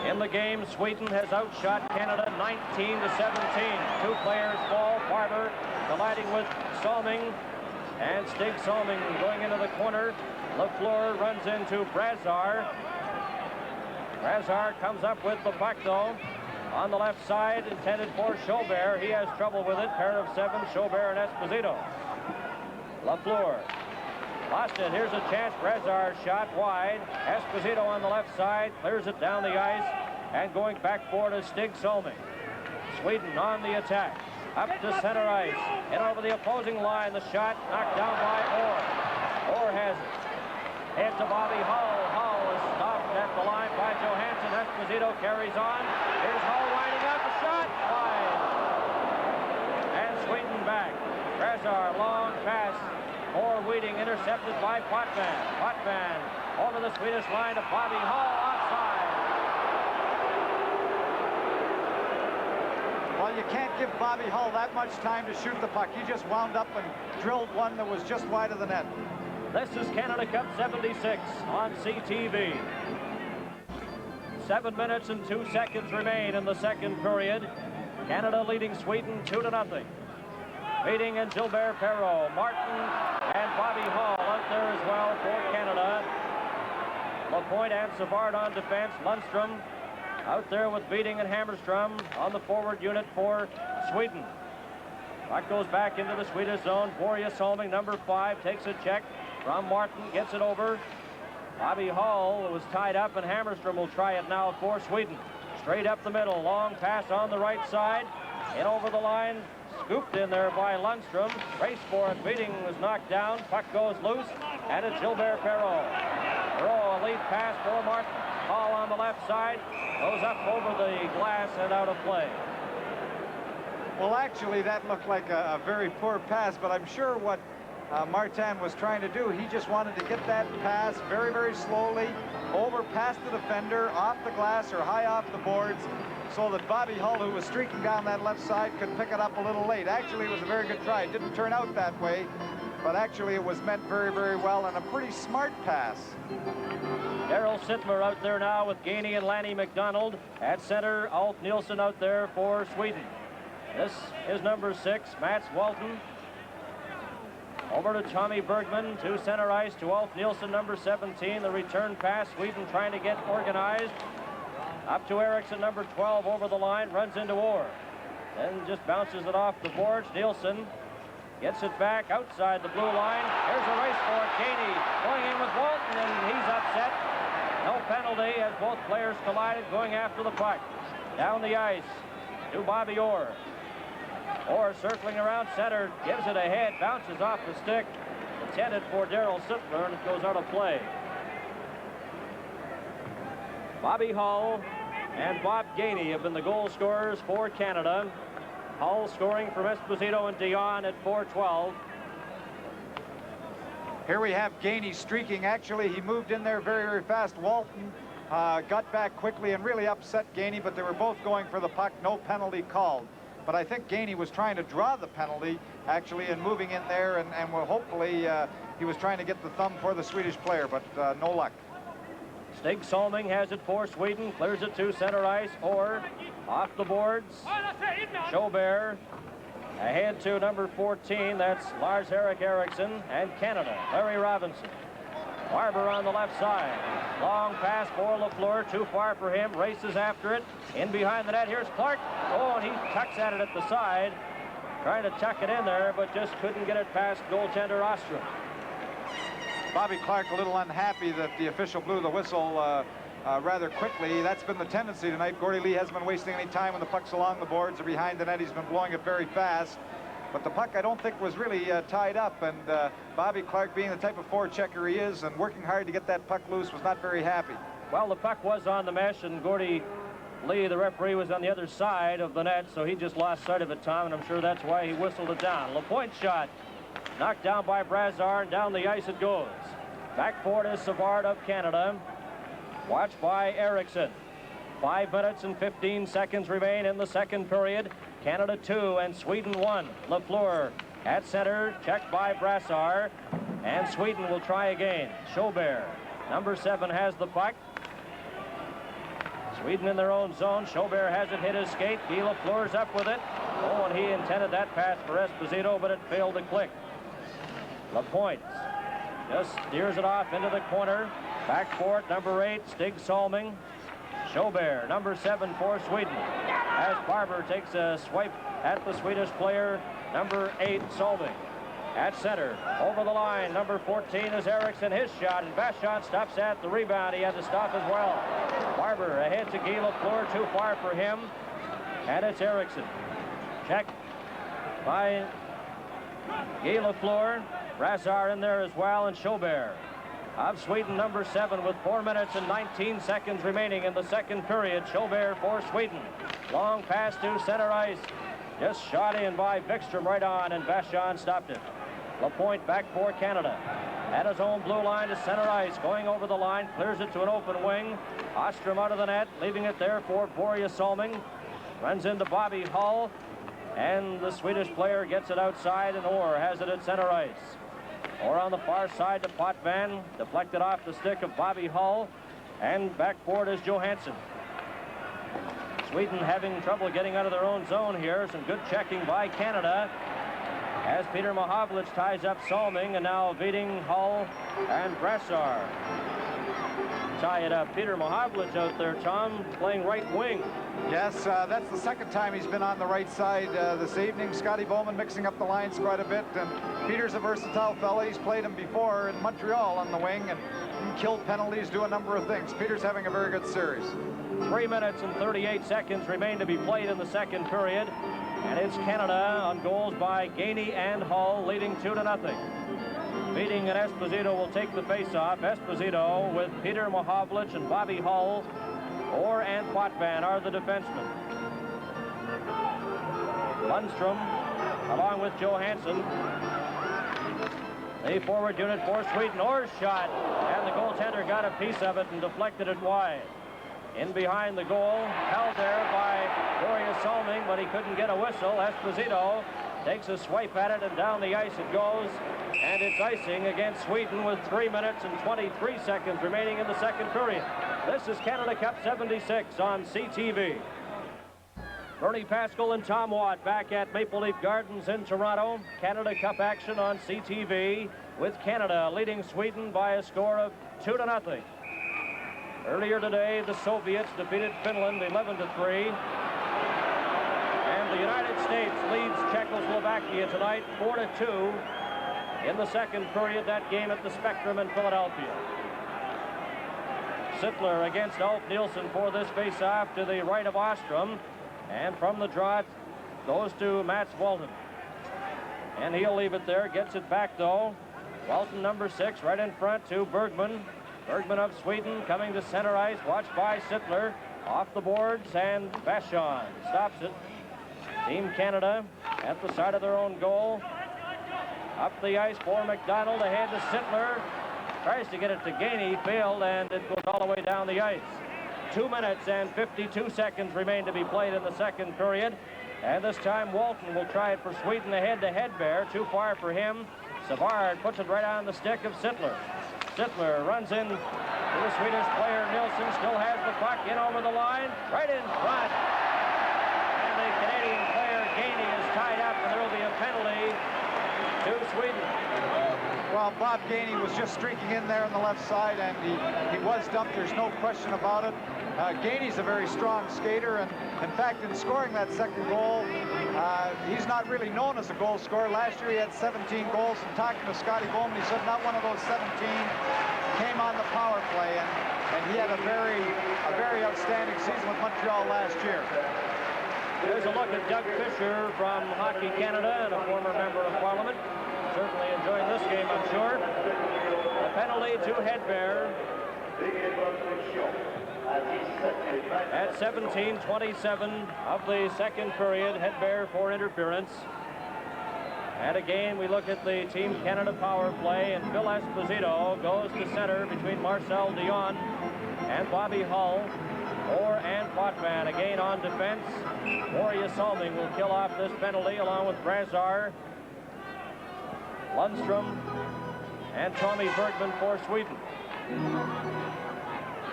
In the game, Sweden has outshot Canada 19-17. 2 players fall. Barber colliding with Salming, and Stig Salming going into the corner. Lafleur runs into Brassard. Brassard comes up with the puck though. On the left side, intended for Jilbert. He has trouble with it. Pair of 7, Jilbert and Esposito. Lafleur lost it. Here's a chance. Brassard shot wide. Esposito on the left side clears it down the ice, and going back forward is Stig Salming. Sweden on the attack. Up to center ice. In over the opposing line. The shot knocked down by Orr. Orr has it. Head to Bobby Hull. Hull is stopped at the line by Johansson. Esposito carries on. Here's Hull winding up. A shot wide. And Sweden back. Brassard, long pass for Wheating, intercepted by Potwin. Potwin over the Swedish line to Bobby Hull, offside. Well, you can't give Bobby Hull that much time to shoot the puck. He just wound up and drilled one that was just wide of the net. This is Canada Cup 76 on CTV. 7 minutes and 2 seconds remain in the second period. Canada leading Sweden 2-0. Wheating and Gilbert Perro, Martin and Bobby Hull out there as well for Canada. Lappointe and Savard on defense. Lundstrom out there with Wheating and Hammerstrom on the forward unit for Sweden. Puck goes back into the Swedish zone. Borje Salming, number 5, takes a check from Martin, gets it over. Bobby Hull was tied up, and Hammerstrom will try it now for Sweden. Straight up the middle, long pass on the right side. In over the line, scooped in there by Lundstrom. Race for it. Wheating was knocked down. Puck goes loose, and it's Gilbert Perro. Perro, a lead pass for Martin. Hull on the left side. Goes up over the glass and out of play. Well, actually, that looked like a very poor pass, but I'm sure what Martin was trying to do, he just wanted to get that pass very, very slowly over past the defender, off the glass or high off the boards, so that Bobby Hull, who was streaking down that left side, could pick it up a little late. Actually, it was a very good try. It didn't turn out that way, but actually it was meant very, very well, and a pretty smart pass. Dэрril Sittler out there now with Geyni and Lanny McDonald. At center, Ulf Nilsson out there for Sweden. This is number 6, Mats Walton. Over to Tommy Bergman, to center ice to Ulf Nilsson, number 17. The return pass, Sweden trying to get organized. Up to Eriksson, number 12, over the line, runs into Orr. Then just bounces it off the boards. Nilsson gets it back outside the blue line. Here's a race for it. Geyni going in with Walton, and he's upset. No penalty as both players collided, going after the puck. Down the ice to Bobby Orr. Orr circling around center, gives it a head, bounces off the stick. Intended for Dэрril Sittler, and it goes out of play. Bobby Hull and Bob Geyni have been the goal scorers for Canada. Hull scoring from Esposito and Dion at 4:12. Here we have Geyni streaking. Actually, he moved in there very, very fast. Walton got back quickly and really upset Geyni, but they were both going for the puck. No penalty called. But I think Geyni was trying to draw the penalty, actually, and moving in there, and well, hopefully he was trying to get the thumb for the Swedish player, but no luck. Stig Salming has it for Sweden, clears it to center ice, or off the boards. Jilbert ahead to number 14, that's Lars-Eric Eriksson, and Canada, Larry Robinson. Barber on the left side. Long pass for Lafleur, too far for him, races after it. In behind the net, here's Clark. Oh, and he tucks at it at the side. Trying to tuck it in there, but just couldn't get it past goaltender Ostrom. Bobby Clark a little unhappy that the official blew the whistle rather quickly. That's been the tendency tonight. Gordie Lee hasn't been wasting any time when the puck's along the boards or behind the net. He's been blowing it very fast. But the puck, I don't think, was really tied up, and Bobby Clark, being the type of forechecker he is and working hard to get that puck loose, was not very happy. Well, the puck was on the mesh, and Gordie Lee, the referee, was on the other side of the net, so he just lost sight of it, Tom, and I'm sure that's why he whistled it down. Lappointe shot knocked down by Brassard, and down the ice it goes. Back forward is Savard of Canada, watched by Eriksson. 5 minutes and 15 seconds remain in the second period. Canada 2 and Sweden 1. Laflёr at center, checked by Brassard, and Sweden will try again. Jильбер, number 7, has the puck. Sweden in their own zone. Jильбер has it hit his skate. Guy Lafleur's up with it. Oh, and he intended that pass for Esposito, but it failed to click. Lappointe just steers it off into the corner. Back for it, number 8, Stig Salming. Jильбер, number 7 for Sweden. As Barber takes a swipe at the Swedish player, number 8, Salming. At center, over the line, number 14 is Eriksson. His shot, and Vachon stops at the rebound. He had to stop as well. Barber ahead to Guy Lafleur, too far for him. And it's Eriksson. Check by Guy Lafleur. Brassard in there as well, and Jильбер of Sweden, number 7, with 4 minutes and 19 seconds remaining in the second period. Jильбер for Sweden. Long pass to center ice. Just shot in by Vikström right on, and Vachon stopped it. Lappointe back for Canada. At his own blue line to center ice. Going over the line, clears it to an open wing. Ostrom out of the net, leaving it there for Börje Salming. Runs into Bobby Hull, and the Swedish player gets it outside, and Orr has it at center ice. Orr on the far side to Potvin, deflected off the stick of Bobby Hull, and back for it is Johansson. Sweden having trouble getting out of their own zone here. Some good checking by Canada as Peter Mahovlich ties up Salming, and now Veding, Hull, and Brassard tie it up. Peter Mahovlich out there, Tom, playing right wing. Yes, that's the second time he's been on the right side this evening. Scotty Bowman mixing up the lines quite a bit, and Peter's a versatile fella. He's played him before in Montreal on the wing and killed penalties, do a number of things. Peter's having a very good series. 3 minutes and 38 seconds remain to be played in the second period, and it's Canada on goals by Geyni and Hull, leading 2-0. Veding and Esposito will take the face-off. Esposito with Peter Mahovlich and Bobby Hull. Orr and Potvin are the defensemen. Lundstrom along with Johansson. The forward unit for Sweden. Orr's shot, and the goaltender got a piece of it and deflected it wide. In behind the goal, held there by Börje Salming, but he couldn't get a whistle. Esposito takes a swipe at it, and down the ice it goes, and it's icing against Sweden with 3 minutes and 23 seconds remaining in the second period. This is Canada Cup 76 on CTV. Bernie Pascal and Tom Watt back at Maple Leaf Gardens in Toronto. Canada Cup action on CTV, with Canada leading Sweden by a score of 2-0. Earlier today, the Soviets defeated Finland 11-3. And the United States leads Czechoslovakia tonight 4-2 in the second period. That game at the Spectrum in Philadelphia. Sittler against Ulf Nielsen for this face-off to the right of Ostrom. And from the draw, it goes to Mats Walton. And he'll leave it there, gets it back though. Walton, number 6, right in front to Bergman. Bergman of Sweden coming to center ice, watched by Sittler. Off the boards, and Vachon stops it. Team Canada at the side of their own goal. Up the ice for McDonald, ahead to Sittler. Tries to get it to Geyni, failed, and it goes all the way down the ice. 2 minutes and 52 seconds remain to be played in the second period. And this time Walton will try it for Sweden, ahead to Hedberg. Too far for him. Savard puts it right on the stick of Sittler. Sittler runs in to the Swedish player. Nielsen still has the puck in over the line, right in front. And the Canadian player Geyni is tied up, and there will be a penalty to Sweden. Well, Bob Geyni was just streaking in there on the left side, and he was dumped. There's no question about it. Geyni's a very strong skater, and in fact, in scoring that second goal, he's not really known as a goal scorer. Last year he had 17 goals, and talking to Scotty Bowman, he said not one of those 17 came on the power play, and he had a very outstanding season with Montreal last year. There's a look at Doug Fisher from Hockey Canada and a former member of Parliament. Certainly enjoying this game, I'm sure. A penalty to Hedberg. At 17:27 of the second period, Hedberg for interference. And again, we look at the Team Canada power play, and Phil Esposito goes to center between Marcel Dion and Bobby Hull. Orr and Potwin again on defense. Börje Salming will kill off this penalty along with Brassar, Lundstrom, and Tommy Bergman for Sweden.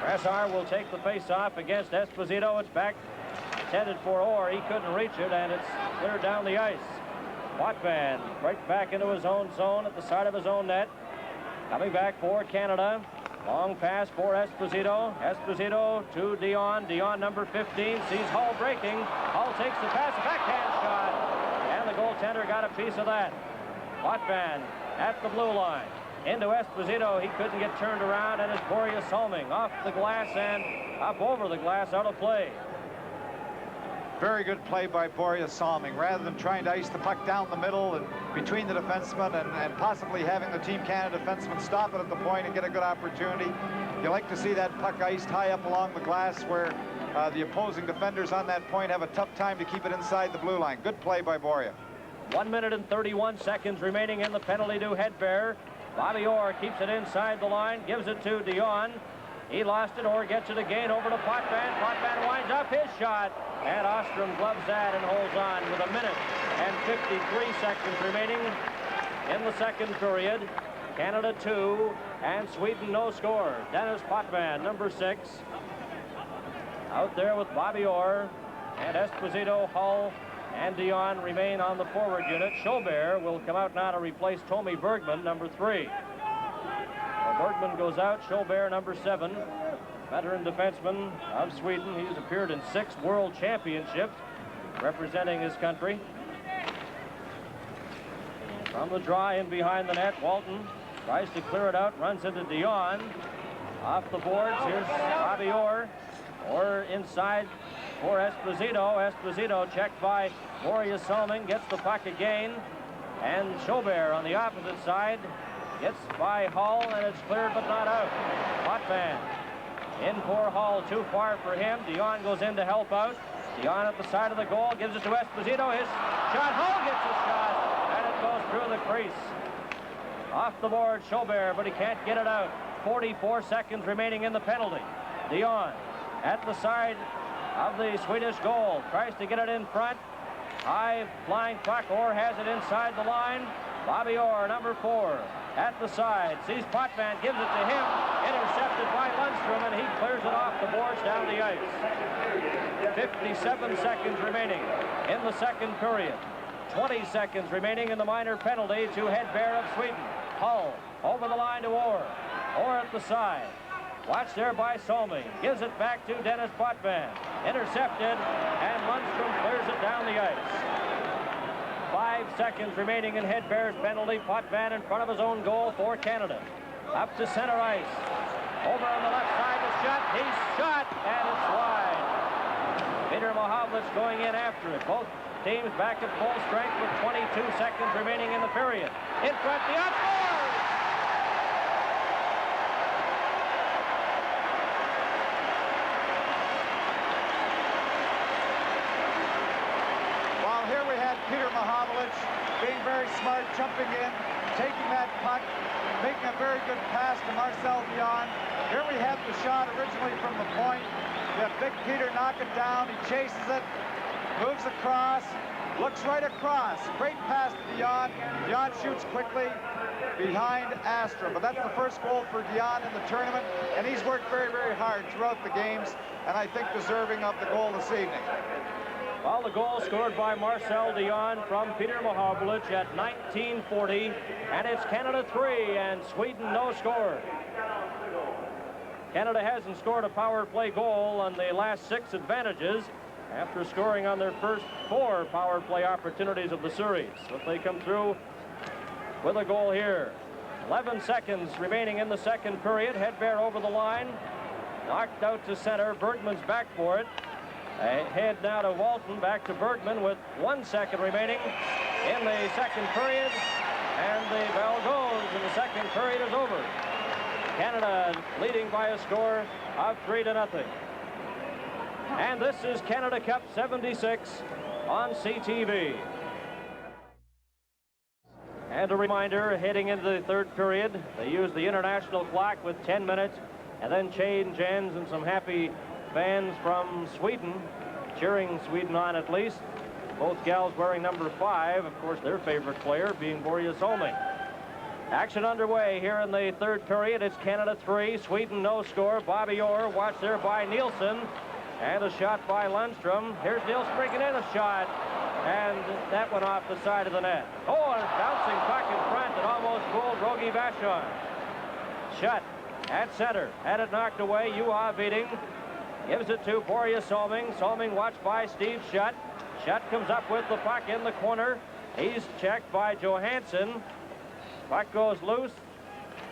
Brassar will take the face-off against Esposito. It's back, intended for Orr. He couldn't reach it, and it's cleared down the ice. Potvin right back into his own zone at the side of his own net. Coming back for Canada. Long pass for Esposito. Esposito to Dion. Dion, number 15, sees Hull breaking. Hull takes the pass, a backhand shot, and the goaltender got a piece of that. Potvin at the blue line. Into Esposito. He couldn't get turned around, and it's Börje Salming off the glass and up over the glass, out of play. Very good play by Börje Salming. Rather than trying to ice the puck down the middle and between the defensemen and possibly having the Team Canada defenseman stop it at the point and get a good opportunity, you like to see that puck iced high up along the glass where the opposing defenders on that point have a tough time to keep it inside the blue line. Good play by Börje. 1 minute and 31 seconds remaining in the penalty to Hedberg. Bobby Orr keeps it inside the line, gives it to Dion. He lost it. Orr gets it again over to Potvin. Potvin winds up his shot, and Ostrom gloves that and holds on with 1 minute and 53 seconds remaining in the second period. Canada 2 and Sweden no score. Dennis Potvin, number 6, out there with Bobby Orr, and Esposito, Hull, and Dion remain on the forward unit. Jильbер will come out now to replace Tommy Bergman, number 3. Bergman goes out. Jильbер, number 7, veteran defenseman of Sweden. He's appeared in 6 world championships representing his country. From the draw in behind the net, Walton tries to clear it out, runs into Dion. Off the boards, here's Bobby Orr. Orr inside for Esposito. Esposito checked by Börje Salming, gets the puck again. And Jильbер on the opposite side gets by Hull, and it's cleared but not out. Potvin in for Hull, too far for him. Dion goes in to help out. Dion at the side of the goal, gives it to Esposito. His shot, Hull gets a shot, and it goes through the crease. Off the board, Jильbер, but he can't get it out. 44 seconds remaining in the penalty. Dion at the side of the Swedish goal, tries to get it in front. High flying puck. Orr has it inside the line. Bobby Orr, number 4, at the side, sees Potvin, gives it to him, intercepted by Lundstrom, and he clears it off the boards down the ice. 57 seconds remaining in the second period. 20 seconds remaining in the minor penalty to Hedberg of Sweden. Hull over the line to Orr. Orr at the side. Watched there by Salming. Gives it back to Dennis Potvin. Intercepted, and Lundstrom clears it down the ice. 5 seconds remaining in Hedberg's penalty. Potvin in front of his own goal for Canada. Up to center ice. Over on the left side, the shot. He's shot, and it's wide. Peter Mahovlich going in after it. Both teams back at full strength with 22 seconds remaining in the period. In front, the outboard! Peter Mahovlich being very smart, jumping in, taking that puck, making a very good pass to Marcel Dion. Here we have the shot originally from the point. We have Big Peter knock it down. He chases it, moves across, looks right across. Great pass to Dion. Dion shoots quickly behind Astra. But that's the first goal for Dion in the tournament, and he's worked very, very hard throughout the games, and I think deserving of the goal this evening. Well, the goal scored by Marcel Dion from Peter Mahovlich at 19:40, and it's Canada 3 and Sweden no score. Canada hasn't scored a power play goal on the last 6 advantages after scoring on their first 4 power play opportunities of the series. But they come through with a goal here. 11 seconds remaining in the second period. Hedberg over the line, knocked out to center. Bergman's back for it. Head now to Walton, back to Bergman with 1 second remaining in the second period, and the bell goes, and the second period is over. Canada leading by a score of 3-0. And this is Canada Cup 76 on CTV. And a reminder, heading into the third period, they use the international clock with 10 minutes, and then change ends and some happy fans from Sweden cheering Sweden on at least. Both gals wearing number 5, of course their favorite player being Börje Salming. Action underway here in the third period. It's Canada 3, Sweden no score. Bobby Orr watched there by Nielsen, and a shot by Lundstrom. Here's Nielsen bringing in a shot, and that went off the side of the net. Oh, and bouncing puck in front and almost fooled Rogie Vachon. Shot at center, had it knocked away. Juha Viding gives it to Börje Salming. Salming watched by Steve Schutt. Schutt comes up with the puck in the corner. He's checked by Johansson. Puck goes loose.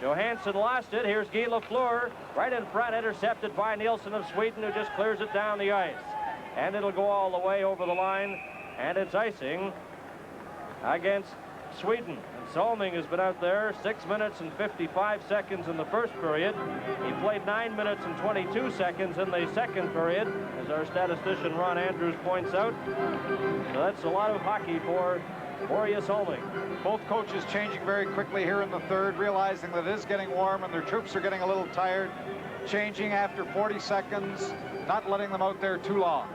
Johansson lost it. Here's Guy Lafleur right in front, intercepted by Nielsen of Sweden, who just clears it down the ice. And it'll go all the way over the line, and it's icing against Sweden. And Salming has been out there 6 minutes and 55 seconds in the first period. He played 9 minutes and 22 seconds in the second period, as our statistician Ron Andrews points out. So that's a lot of hockey for Börje Salming. Both coaches changing very quickly here in the third, realizing that it is getting warm and their troops are getting a little tired. Changing after 40 seconds, not letting them out there too long.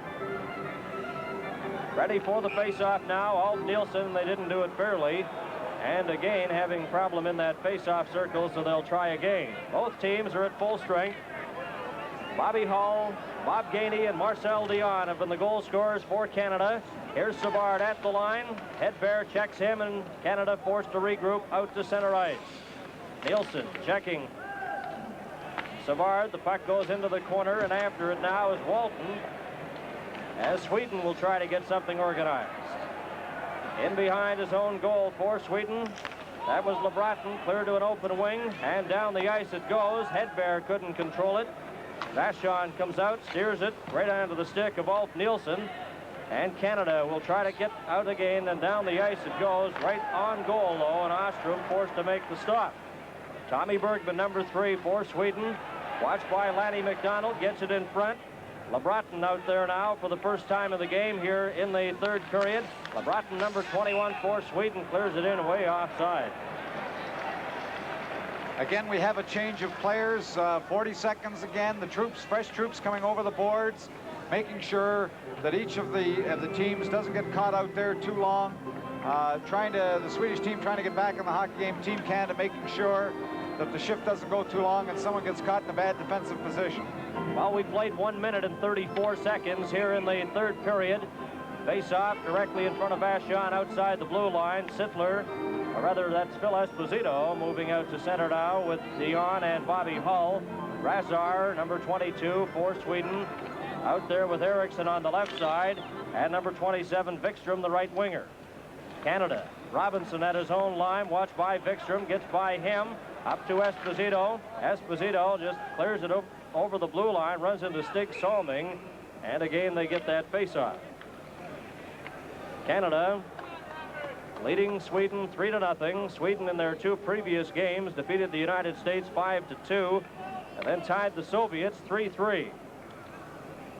Ready for the face-off now. Alt Nielsen, they didn't do it fairly. And again, having problem in that face-off circle, so they'll try again. Both teams are at full strength. Bobby Hull, Bob Gainie, and Marcel Dion have been the goal scorers for Canada. Here's Savard at the line. Hedberg checks him, and Canada forced to regroup out to center ice. Nielsen checking Savard. The puck goes into the corner, and after it now is Walton, as Sweden will try to get something organized. In behind his own goal for Sweden. That was LeBreton, clear to an open wing, and down the ice it goes. Hedberg couldn't control it. Vachon comes out, steers it right onto the stick of Alt Nielsen. And Canada will try to get out again, and down the ice it goes, right on goal, though, and Ostrom forced to make the stop. Tommy Bergman, number 3 for Sweden. Watched by Lanny McDonald, gets it in front. LeBreton out there now for the first time of the game here in the third period. LeBreton, number 21 for Sweden, clears it in way offside. Again, we have a change of players. 40 seconds again. The troops, fresh troops coming over the boards, making sure that each of the teams doesn't get caught out there too long. The Swedish team trying to get back in the hockey game. Team Canada making sure that the shift doesn't go too long and someone gets caught in a bad defensive position. Well, we played 1 minute and 34 seconds here in the third period. Face-off directly in front of Vachon outside the blue line. Sittlер, or rather that's Phil Esposito, moving out to center now with Dion and Bobby Hull. Razar, number 22 for Sweden, out there with Eriksson on the left side, and number 27, Vikström, the right winger. Canada, Robinson at his own line, watched by Vikström, gets by him, up to Esposito. Esposito just clears it over the blue line, runs into Stig Salming, and again they get that face-off. Canada leading Sweden 3-0. Sweden in their 2 previous games defeated the United States 5-2, and then tied the Soviets 3-3.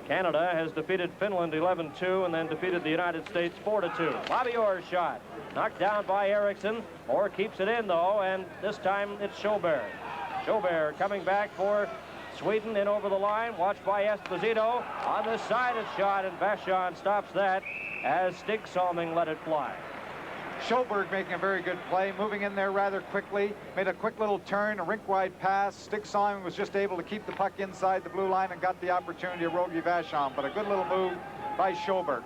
Canada has defeated Finland 11-2 and then defeated the United States 4-2. Bobby Orr's shot knocked down by Eriksson. Orr keeps it in though, and this time it's Jильбер. Jильбер coming back for Sweden, in over the line, watched by Esposito. On this side it's shot, and Vachon stops that as Stig Salming let it fly. Sjoberg making a very good play, moving in there rather quickly, made a quick little turn, a rink-wide pass. Stig Salming was just able to keep the puck inside the blue line and got the opportunity of Rogie Vachon, but a good little move by Sjoberg.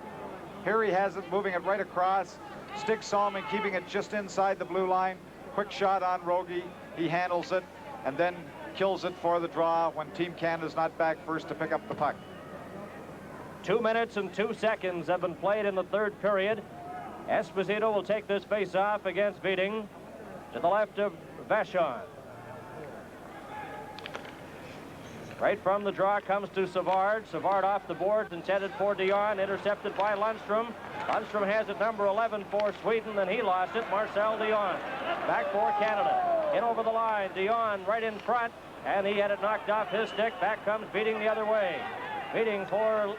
Here he has it, moving it right across. Stig Salming keeping it just inside the blue line. Quick shot on Rogie. He handles it and then kills it for the draw when Team Canada's not back first to pick up the puck. 2 minutes and 2 seconds have been played in the third period. Esposito will take this face-off against Viding to the left of Vachon. Right from the draw comes to Savard. Savard off the boards, intended for Dion, intercepted by Lundstrom. Lundstrom has it, number 11 for Sweden, and he lost it. Marcel Dion back for Canada. In over the line, Dion right in front, and he had it knocked off his stick. Back comes Viding the other way. Viding for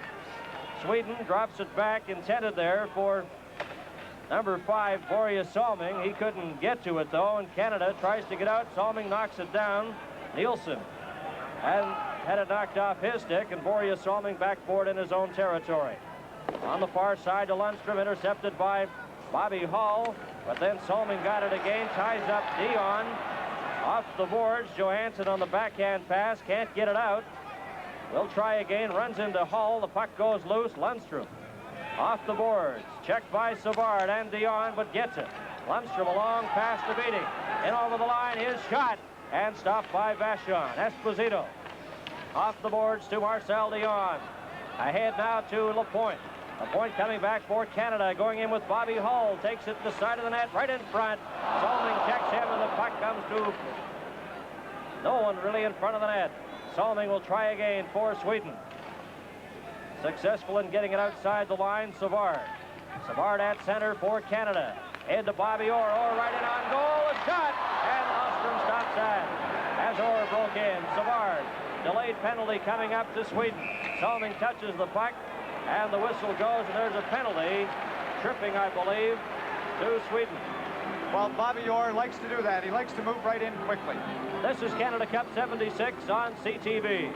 Sweden, drops it back, intended there for number 5, Börje Salming. He couldn't get to it, though, and Canada tries to get out. Salming knocks it down. Nielsen. And had it knocked off his stick, and Börje Salming backboard in his own territory. On the far side to Lundstrom, intercepted by Bobby Hall, but then Salming got it again, ties up Dion. Off the boards, Johansson on the backhand pass, can't get it out. Will try again, runs into Hall, the puck goes loose, Lundstrom. Off the boards, checked by Savard and Dion, but gets it. Lundstrom a long pass to Beatty. In over the line, his shot, and stopped by Vachon. Esposito. Off the boards to Marcel Dion. Ahead now to Lapointe. Lapointe coming back for Canada, going in with Bobby Hall. Takes it to the side of the net, right in front. Salming checks him, and the puck comes to no one really in front of the net. Salming will try again for Sweden. Successful in getting it outside the line, Savard. Savard at center for Canada. Head to Bobby Orr. Orr right in on goal. A shot, and Ostrom stops that as Orr broke in. Savard, delayed penalty coming up to Sweden. Salming touches the puck, and the whistle goes, and there's a penalty, tripping, I believe, to Sweden. Well, Bobby Orr likes to do that. He likes to move right in quickly. This is Canada Cup 76 on CTV.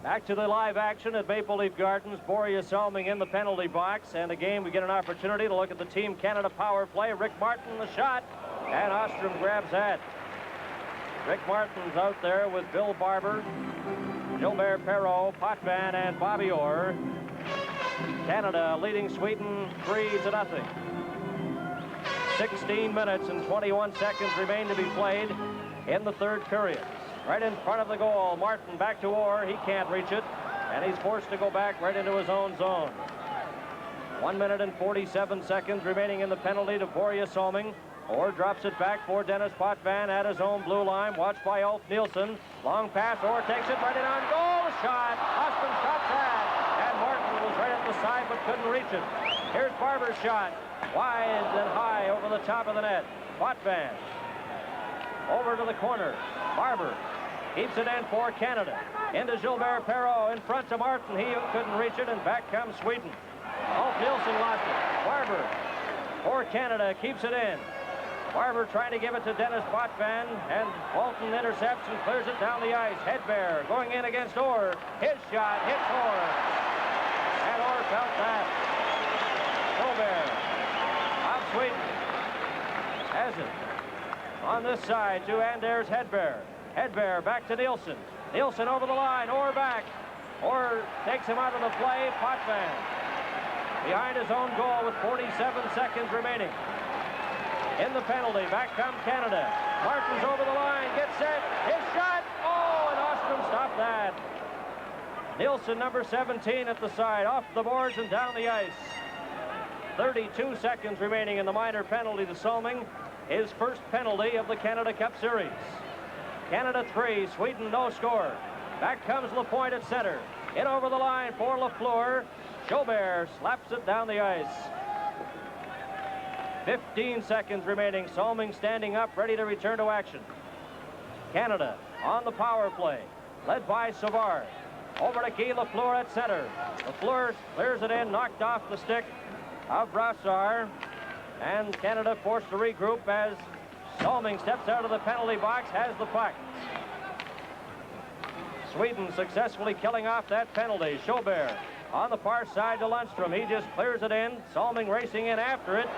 Back to the live action at Maple Leaf Gardens. Börje Salming in the penalty box, and again we get an opportunity to look at the Team Canada power play. Rick Martin the shot, and Ostrom grabs that. Rick Martin's out there with Bill Barber, Jilbert, Perro, Potvin, and Bobby Orr. Canada leading Sweden 3-0. 16 minutes and 21 seconds remain to be played in the third period. Right in front of the goal, Martin back to Orr. He can't reach it, and he's forced to go back right into his own zone. 1 minute and 47 seconds remaining in the penalty to Börje Salming. Orr drops it back for Dennis Potvin at his own blue line, watched by Ulf Nielsen. Long pass, Orr takes it right in on goal. Shot, Austin stops that, and Martin was right at the side but couldn't reach it. Here's Barber's shot, wide and high over the top of the net. Potvin over to the corner. Barber keeps it in for Canada. Into Gilbert Perreault, in front to Martin. He couldn't reach it, and back comes Sweden. Ulf Nielsen lost it. Barber for Canada keeps it in. Barber trying to give it to Dennis Potvin, and Walton intercepts and clears it down the ice. Hedberg going in against Orr. His shot hits Orr, and Orr felt that. Gilbert of Sweden has it. On this side to Anders Hedberg. Hedberg back to Nielsen. Nielsen over the line. Orr back. Orr takes him out of the play. Potvin behind his own goal with 47 seconds remaining. In the penalty, back comes Canada. Martin's over the line. Gets set. His shot. Oh, and Ostrom stopped that. Nielsen, number 17 at the side. Off the boards and down the ice. 32 seconds remaining in the minor penalty to Salming. His first penalty of the Canada Cup Series. Canada 3, Sweden no score. Back comes Lapointe at center. In over the line for Lafleur. Jilbert slaps it down the ice. 15 seconds remaining. Salming standing up, ready to return to action. Canada on the power play, led by Savard. Over to Guy Lafleur at center. Lafleur clears it in, knocked off the stick of Brassard. And Canada forced to regroup as Salming steps out of the penalty box, has the puck. Sweden successfully killing off that penalty. Jilbert on the far side to Lundstrom. He just clears it in. Salming racing in after it.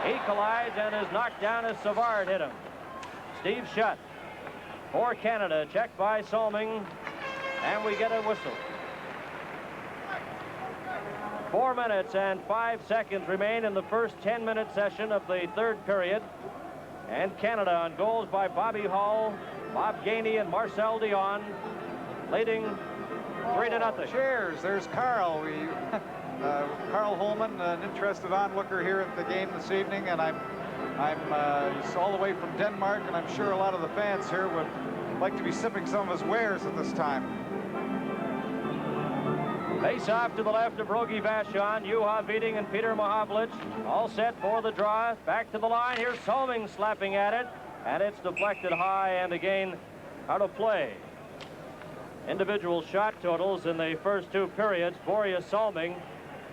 He collides and is knocked down as Savard hit him. Steve Shutt for Canada, checked by Salming, and we get a whistle. 4 minutes and 5 seconds remain in the first 10-minute session of the third period. And Canada on goals by Bobby Hall, Bob Geinie, and Marcel Dion, leading 3-0. Cheers. There's Carl. Carl Holman, an interested onlooker here at the game this evening, and he's all the way from Denmark, and I'm sure a lot of the fans here would like to be sipping some of his wares at this time. Face off to the left of Rogie Vachon, Juha Viding, and Peter Mahavlich. All set for the draw. Back to the line. Here's Salming slapping at it, and it's deflected high and again out of play. Individual shot totals in the first two periods. Börje Salming,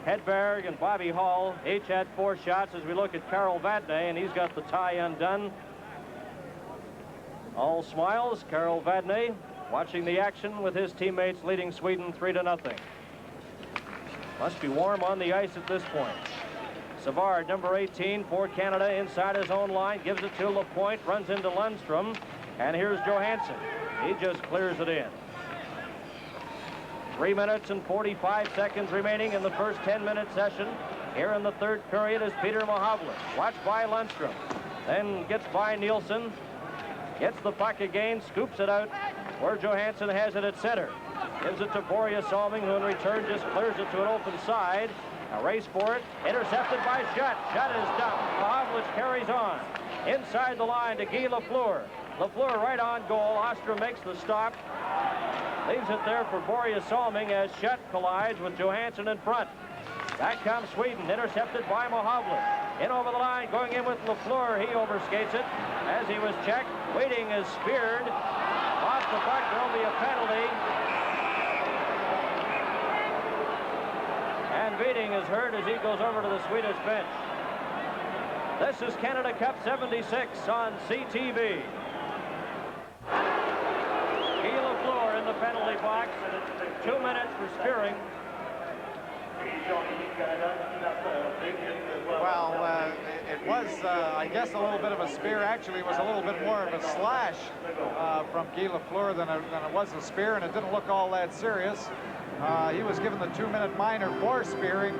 Hedberg, and Bobby Hall each had 4 shots as we look at Carl Vadnais, and he's got the tie undone. All smiles. Carl Vadnais watching the action with his teammates leading Sweden 3-0. Must be warm on the ice at this point. Savard, number 18 for Canada, inside his own line, gives it to Lapойnт, runs into Lundstrom, and here's Johansson. He just clears it in. 3 minutes and 45 seconds remaining in the first 10-minute session. Here in the third period is Peter Mohavlik, watched by Lundstrom, then gets by Nielsen, gets the puck again, scoops it out where Johansson has it at center. Gives it to Borje Salming, who in return just clears it to an open side. A race for it, intercepted by Schutt. Schutt is dumped. Mohavlik carries on. Inside the line to Guy Lafleur. Lafleur right on goal. Ostrom makes the stop. Leaves it there for Borje Salming as Schutt collides with Johansson in front. Back comes Sweden, intercepted by Mohavlik. In over the line, going in with Lafleur. He overskates it as he was checked. Waiting is speared. Off the puck, there'll be a penalty. And Beating is hurt as he goes over to the Swedish bench. This is Canada Cup 76 on CTV. Guy Lafleur in the penalty box. 2 minutes for spearing. Well, it was, I guess, a little bit of a spear. Actually, it was a little bit more of a slash from Guy Lafleur than it was a spear, and it didn't look all that serious. He was given the 2-minute minor for spearing.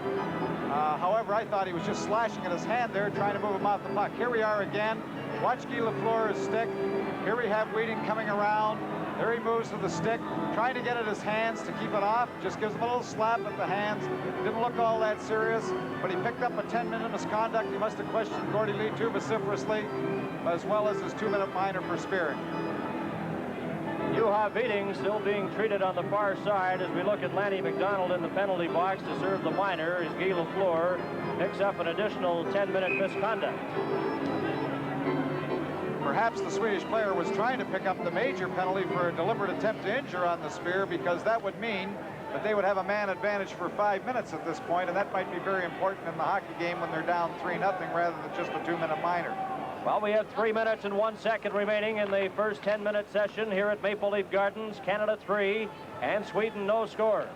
However, I thought he was just slashing at his hand there, trying to move him off the puck. Here we are again. Watch Guy Lafleur's stick. Here we have Wheating coming around. There he moves to the stick, trying to get at his hands to keep it off. Just gives him a little slap at the hands. Didn't look all that serious, but he picked up a 10-minute misconduct. He must have questioned Gordie Lee too vociferously, as well as his 2-minute minor for spearing. Juha Beating still being treated on the far side as we look at Lanny McDonald in the penalty box to serve the minor as Guy Lafleur picks up an additional 10-minute misconduct. Perhaps the Swedish player was trying to pick up the major penalty for a deliberate attempt to injure on the spear, because that would mean that they would have a man advantage for 5 minutes at this point, and that might be very important in the hockey game when they're down 3-0 rather than just a 2-minute minor. Well, we have 3 minutes and 1 second remaining in the first 10-minute session here at Maple Leaf Gardens. Canada 3 and Sweden no score.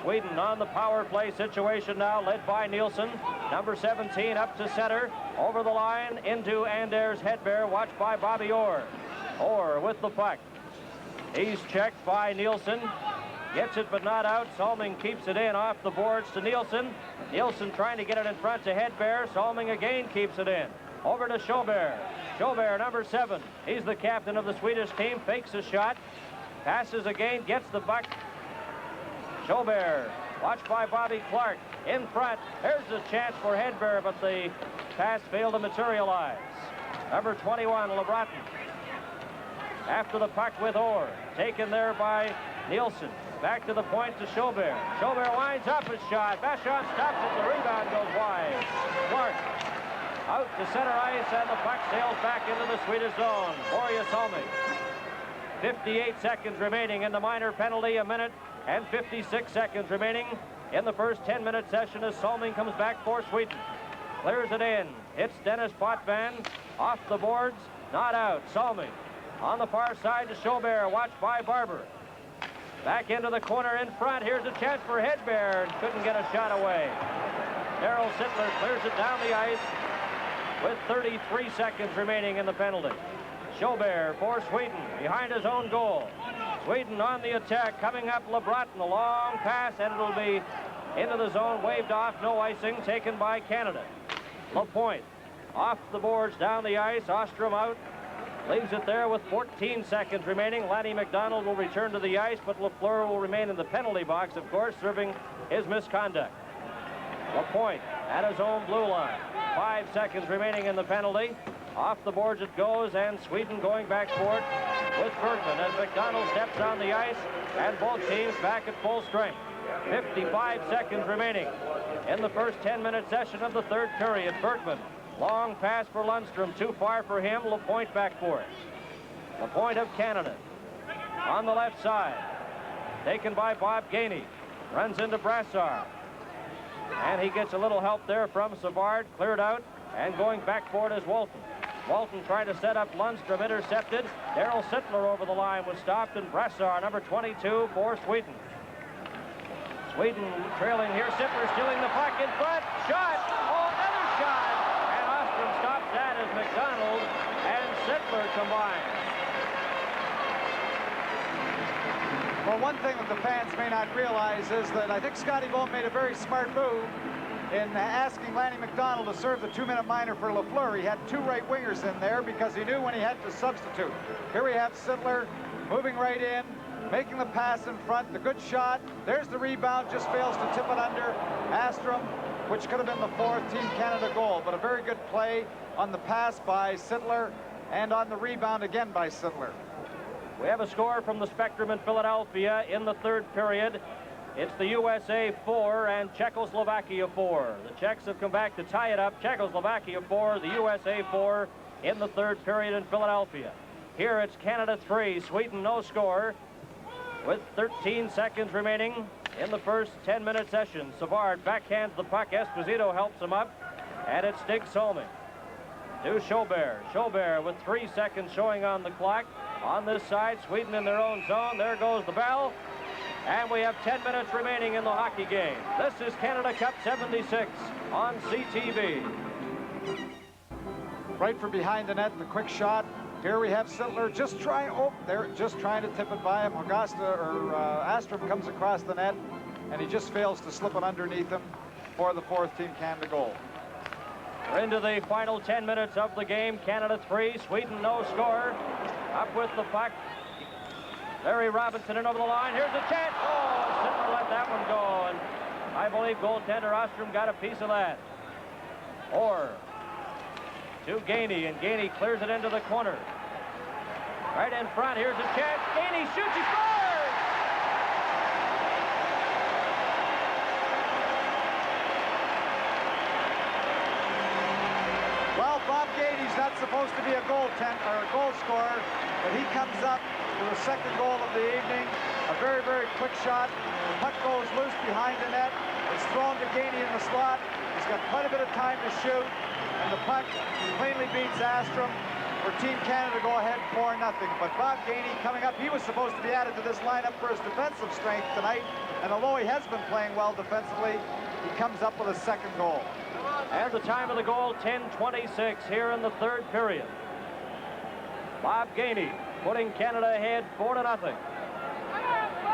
Sweden on the power play situation now, led by Nielsen. Number 17 up to center, over the line into Anders Hedberg, watched by Bobby Orr. Orr with the puck. He's checked by Nielsen. Gets it but not out. Salming keeps it in off the boards to Nielsen. Nielsen trying to get it in front to Hedberg. Salming again keeps it in. Over to Jильбер. Jильбер, number 7. He's the captain of the Swedish team. Fakes a shot. Passes again. Gets the puck. Jильбер, watched by Bobby Clark. In front. There's a chance for Hedberg, but the pass failed to materialize. Number 21, LeBreton. After the puck with Orr. Taken there by Nielsen. Back to the point to Jильбер. Jильбер winds up his shot. Vachon stops it. The rebound goes wide. Clark out to center ice, and the puck sails back into the Swedish zone. Borje Salming. 58 seconds remaining in the minor penalty. 1 minute and 56 seconds remaining in the first 10-minute session as Salming comes back for Sweden. Clears it in. Hits Dennis Potvin. Off the boards. Not out. Salming on the far side to Jильбер, watched by Barber. Back into the corner in front. Here's a chance for Hedberg. Couldn't get a shot away. Dэрril Sittlер clears it down the ice with 33 seconds remaining in the penalty. Jильбер for Sweden behind his own goal. Sweden on the attack, coming up LeBreton. A long pass, and it'll be into the zone, waved off, no icing, taken by Canada. Lapойnт off the boards, down the ice. Ostrom out. Leaves it there with 14 seconds remaining. Lanny McDonald will return to the ice, but Lafleur will remain in the penalty box, of course, serving his misconduct. Lapойnт at his own blue line. 5 seconds remaining in the penalty. Off the boards it goes, and Sweden going back for it with Bergman as McDonald steps on the ice, and both teams back at full strength. 55 seconds remaining in the first 10-minute session of the third period. Bergman, long pass for Lundstrom, too far for him. Lapойnт back for it. Lapойnt of Canada on the left side, taken by Bob Geyni, runs into Brassard, and he gets a little help there from Savard, cleared out, and going back for it is Walton. Walton trying to set up Lundstrom, intercepted. Daryl Sittlер over the line was stopped, and Brassard, number 22, for Sweden. Sweden trailing here. Sittlер stealing the puck in front. Shot! Oh, another shot! And Ostrom stops that as McDonald and Sittler combine. Well, one thing that the fans may not realize is that I think Scotty Bone made a very smart move in asking Lanny McDonald to serve the 2-minute minor for Lafleur. He had 2 right wingers in there because he knew when he had to substitute. Here we have Sittler moving right in, making the pass in front, the good shot. There's the rebound, just fails to tip it under. Astrom, which could have been the 4th Team Canada goal, but a very good play on the pass by Sittler and on the rebound again by Sittler. We have a score from the Spectrum in Philadelphia in the 3rd period. It's the USA 4 and Czechoslovakia 4. The Czechs have come back to tie it up. Czechoslovakia 4, the USA 4 in the 3rd period in Philadelphia. Here it's Canada 3, Sweden no score, with 13 seconds remaining in the first 10-minute session. Savard backhands the puck. Esposito helps him up, and it's Stig Solming to Jильбер. Jильбер with 3 seconds showing on the clock. On this side, Sweden in their own zone. There goes the bell. And we have 10 minutes remaining in the hockey game. This is Canada Cup 76 on CTV. Right from behind the net, the quick shot. Here we have Sittler just trying, they're just trying to tip it by him. Astrom comes across the net, and he just fails to slip it underneath him for the 4th Team Canada goal. We're into the final 10 minutes of the game. Canada 3, Sweden no score. Up with the puck. Larry Robinson in over the line. Here's a chance. Oh, Sittler let that one go. And I believe goaltender Ostrom got a piece of that. Or to Geyni, and Geyni clears it into the corner. Right in front. Here's a chance. Geyni shoots. He scores! Well, Bob Geyni's not supposed to be a goal scorer, but he comes up with the 2nd goal of the evening. A very, very quick shot. The puck goes loose behind the net. It's thrown to Geyni in the slot. He's got quite a bit of time to shoot, and the puck plainly beats Astrom for Team Canada to go ahead 4-0. But Bob Geyni coming up, he was supposed to be added to this lineup for his defensive strength tonight, and although he has been playing well defensively, he comes up with a 2nd goal. And the time of the goal, 10:26 here in the 3rd period. Bob Geyni putting Canada ahead 4-0.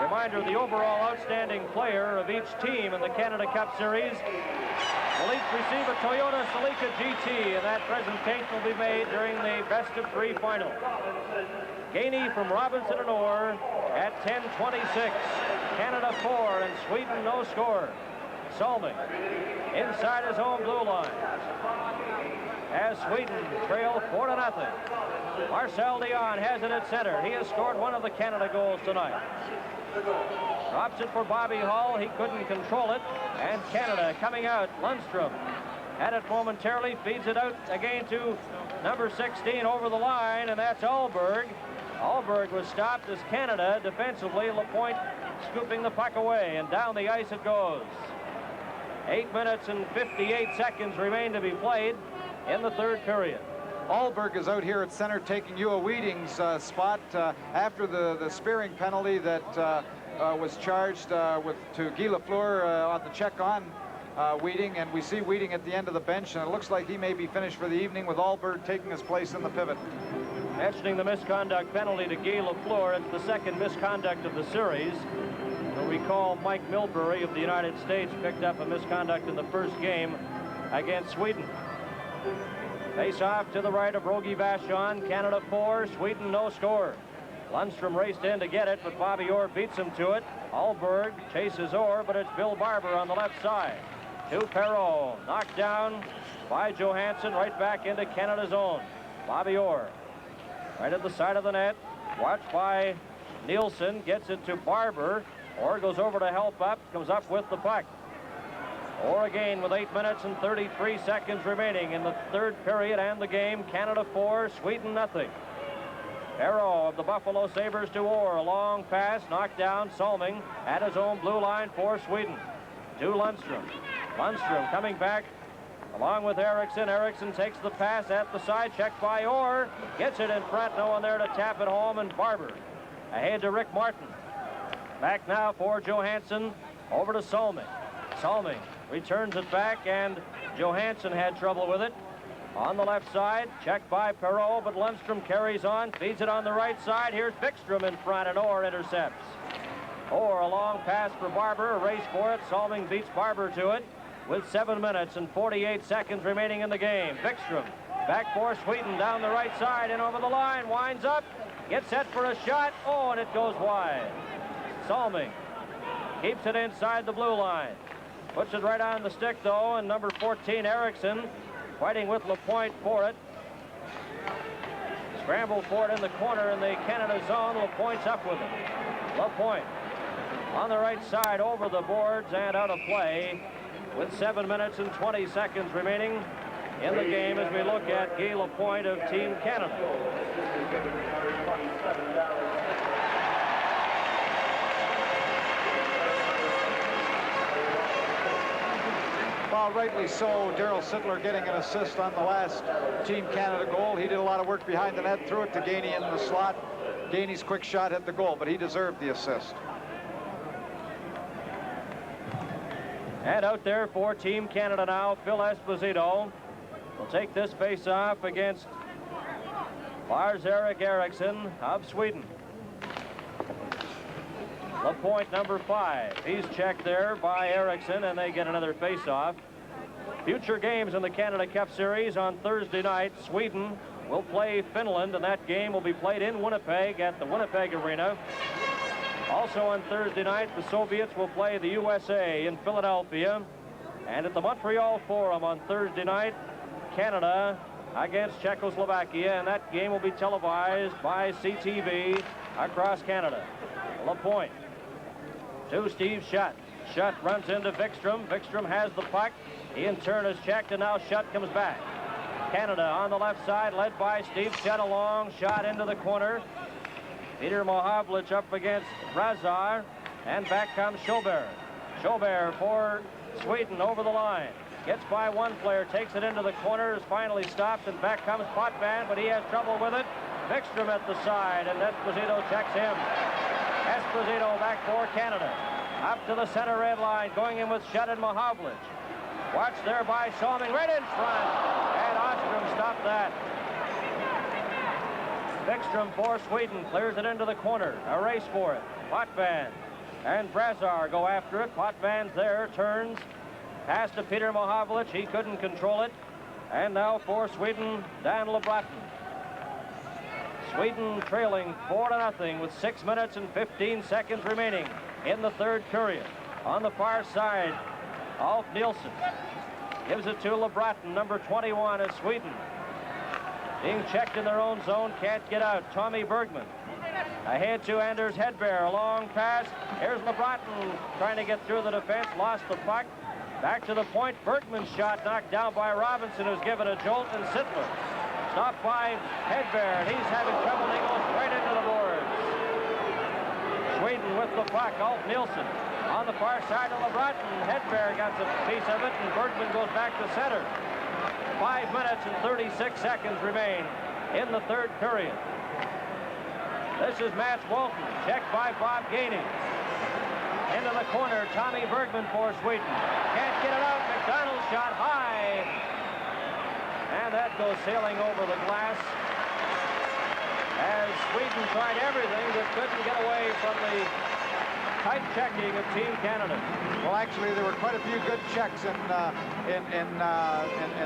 Reminder, the overall outstanding player of each team in the Canada Cup Series will each receive a Toyota Celica GT, and that presentation will be made during the best-of-3 final. Geyni from Robinson and Orr at 10:26. Canada 4 and Sweden no score. Solming inside his own blue line as Sweden trail 4-0. Marcel Dion has it at center. He has scored one of the Canada goals tonight. Drops it for Bobby Hull. He couldn't control it. And Canada coming out. Lundstrom had it momentarily. Feeds it out again to number 16 over the line. And that's Ahlberg. Ahlberg was stopped as Canada defensively. Lapointe scooping the puck away. And down the ice it goes. 8 minutes and 58 seconds remain to be played in the 3rd period. Ahlberg is out here at center taking Ua Wheating's spot after the spearing penalty that was charged to Guy Lafleur on the check on Wheating, and we see Wheating at the end of the bench, and it looks like he may be finished for the evening with Ahlberg taking his place in the pivot. Mentioning the misconduct penalty to Guy Lafleur, it's the 2nd misconduct of the series. You'll recall Mike Milbury of the United States picked up a misconduct in the 1st game against Sweden. Face off to the right of Rogie Vachon. Canada 4, Sweden no score. Lundstrom raced in to get it, but Bobby Orr beats him to it. Ahlberg chases Orr, but it's Bill Barber on the left side. To Perro, knocked down by Johansson, right back into Canada's own. Bobby Orr, right at the side of the net, watched by Nielsen, gets it to Barber. Orr goes over to help up, comes up with the puck. Orr again with 8 minutes and 33 seconds remaining in the 3rd period and the game. Canada 4, Sweden 0. Perro of the Buffalo Sabres to Orr. A long pass, knocked down. Solming at his own blue line for Sweden. To Lundstrom. Lundstrom coming back along with Eriksson. Eriksson takes the pass at the side, checked by Orr. Gets it in front, no one there to tap it home, and Barber ahead to Rick Martin. Back now for Johansson, over to Salming. Salming returns it back, and Johansson had trouble with it. On the left side, checked by Perro, but Lundstrom carries on, feeds it on the right side. Here's Bäckström in front, and Orr intercepts. Orr, a long pass for Barber, a race for it. Salming beats Barber to it with 7 minutes and 48 seconds remaining in the game. Bäckström back for Sweden down the right side and over the line, winds up, gets set for a shot. Oh, and it goes wide. Salming keeps it inside the blue line. Puts it right on the stick, though, and number 14, Eriksson, fighting with Lapойnт for it. Scramble for it in the corner in the Canada zone. Lapойnt's up with it. Lapойnt on the right side, over the boards and out of play with 7 minutes and 20 seconds remaining in the game as we look at Guy Lapойnt of Team Canada. Well, rightly so. Dэрril Sitttler getting an assist on the last Team Canada goal. He did a lot of work behind the net, threw it to Geyni in the slot. Geyni's quick shot hit the goal, but he deserved the assist. And out there for Team Canada now, Phil Esposito will take this face-off against Lars-Эрик Eriksson of Sweden. Lapойnt, number 5. He's checked there by Eriksson, and they get another face-off. Future games in the Canada Cup Series on Thursday night. Sweden will play Finland, and that game will be played in Winnipeg at the Winnipeg Arena. Also on Thursday night, the Soviets will play the USA in Philadelphia. And at the Montreal Forum on Thursday night, Canada against Czechoslovakia, and that game will be televised by CTV across Canada. Lapойnt to Steve Shutt. Shutt runs into Bäckström. Bäckström has the puck. He in turn is checked, and now Shutt comes back. Canada on the left side, led by Steve Shutt. A long shot into the corner. Peter Mohavlic up against Razar, and back comes Jильбер. Jильбер for Sweden over the line. Gets by one player, takes it into the corner, is finally stopped, and back comes Potvan, but he has trouble with it. Bäckström at the side, and Esposito checks him. Esposito back for Canada. Up to the center red line, going in with Shutt and Mohavlic. Watched there by Salming, right in front, and Ostrom stopped that. Bäckström for Sweden, clears it into the corner. A race for it. Potvan and Razar go after it. Potvan's there, turns. Pass to Peter Mohavlic. He couldn't control it. And now for Sweden, Dan LeBraton. Sweden trailing 4-0 with 6 minutes and 15 seconds remaining in the third period. On the far side, Alf Nilsson gives it to LeBraton, number 21 is Sweden. Being checked in their own zone, can't get out. Tommy Bergman ahead to Anders Hedberg. A long pass. Here's LeBraton trying to get through the defense. Lost the puck. Back to the point. Bergman's shot knocked down by Robinson, who's given a jolt, and Sitttler stopped by Hedberg. He's having trouble. He goes right into the boards. Sweden with the puck. Alf Nilsson on the far side of LeBraton. Hedberg got a piece of it, and Bergman goes back to center. 5 minutes and 36 seconds remain in the third period. This is Mats Walton, checked by Bob Geyni. Into the corner, Tommy Bergman for Sweden. Can't get it out. McDonald shot high. And that goes sailing over the glass as Sweden tried everything but couldn't get away from the tight checking of Team Canada. Well, actually, there were quite a few good checks in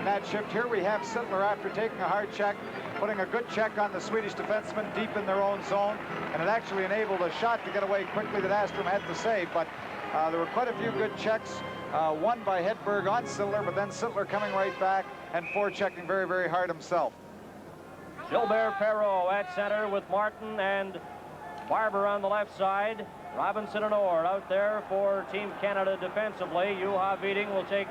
that shift. Here we have Sitttler, after taking a hard check, putting a good check on the Swedish defenseman deep in their own zone, and it actually enabled a shot to get away quickly that Astrom had to save. But there were quite a few good checks, one by Hedberg on Sitttler, but then Sitttler coming right back and forechecking very, very hard himself. Jильбер Perro at center with Martin and Barber on the left side. Robinson and Orr out there for Team Canada defensively. Juha Viding will take,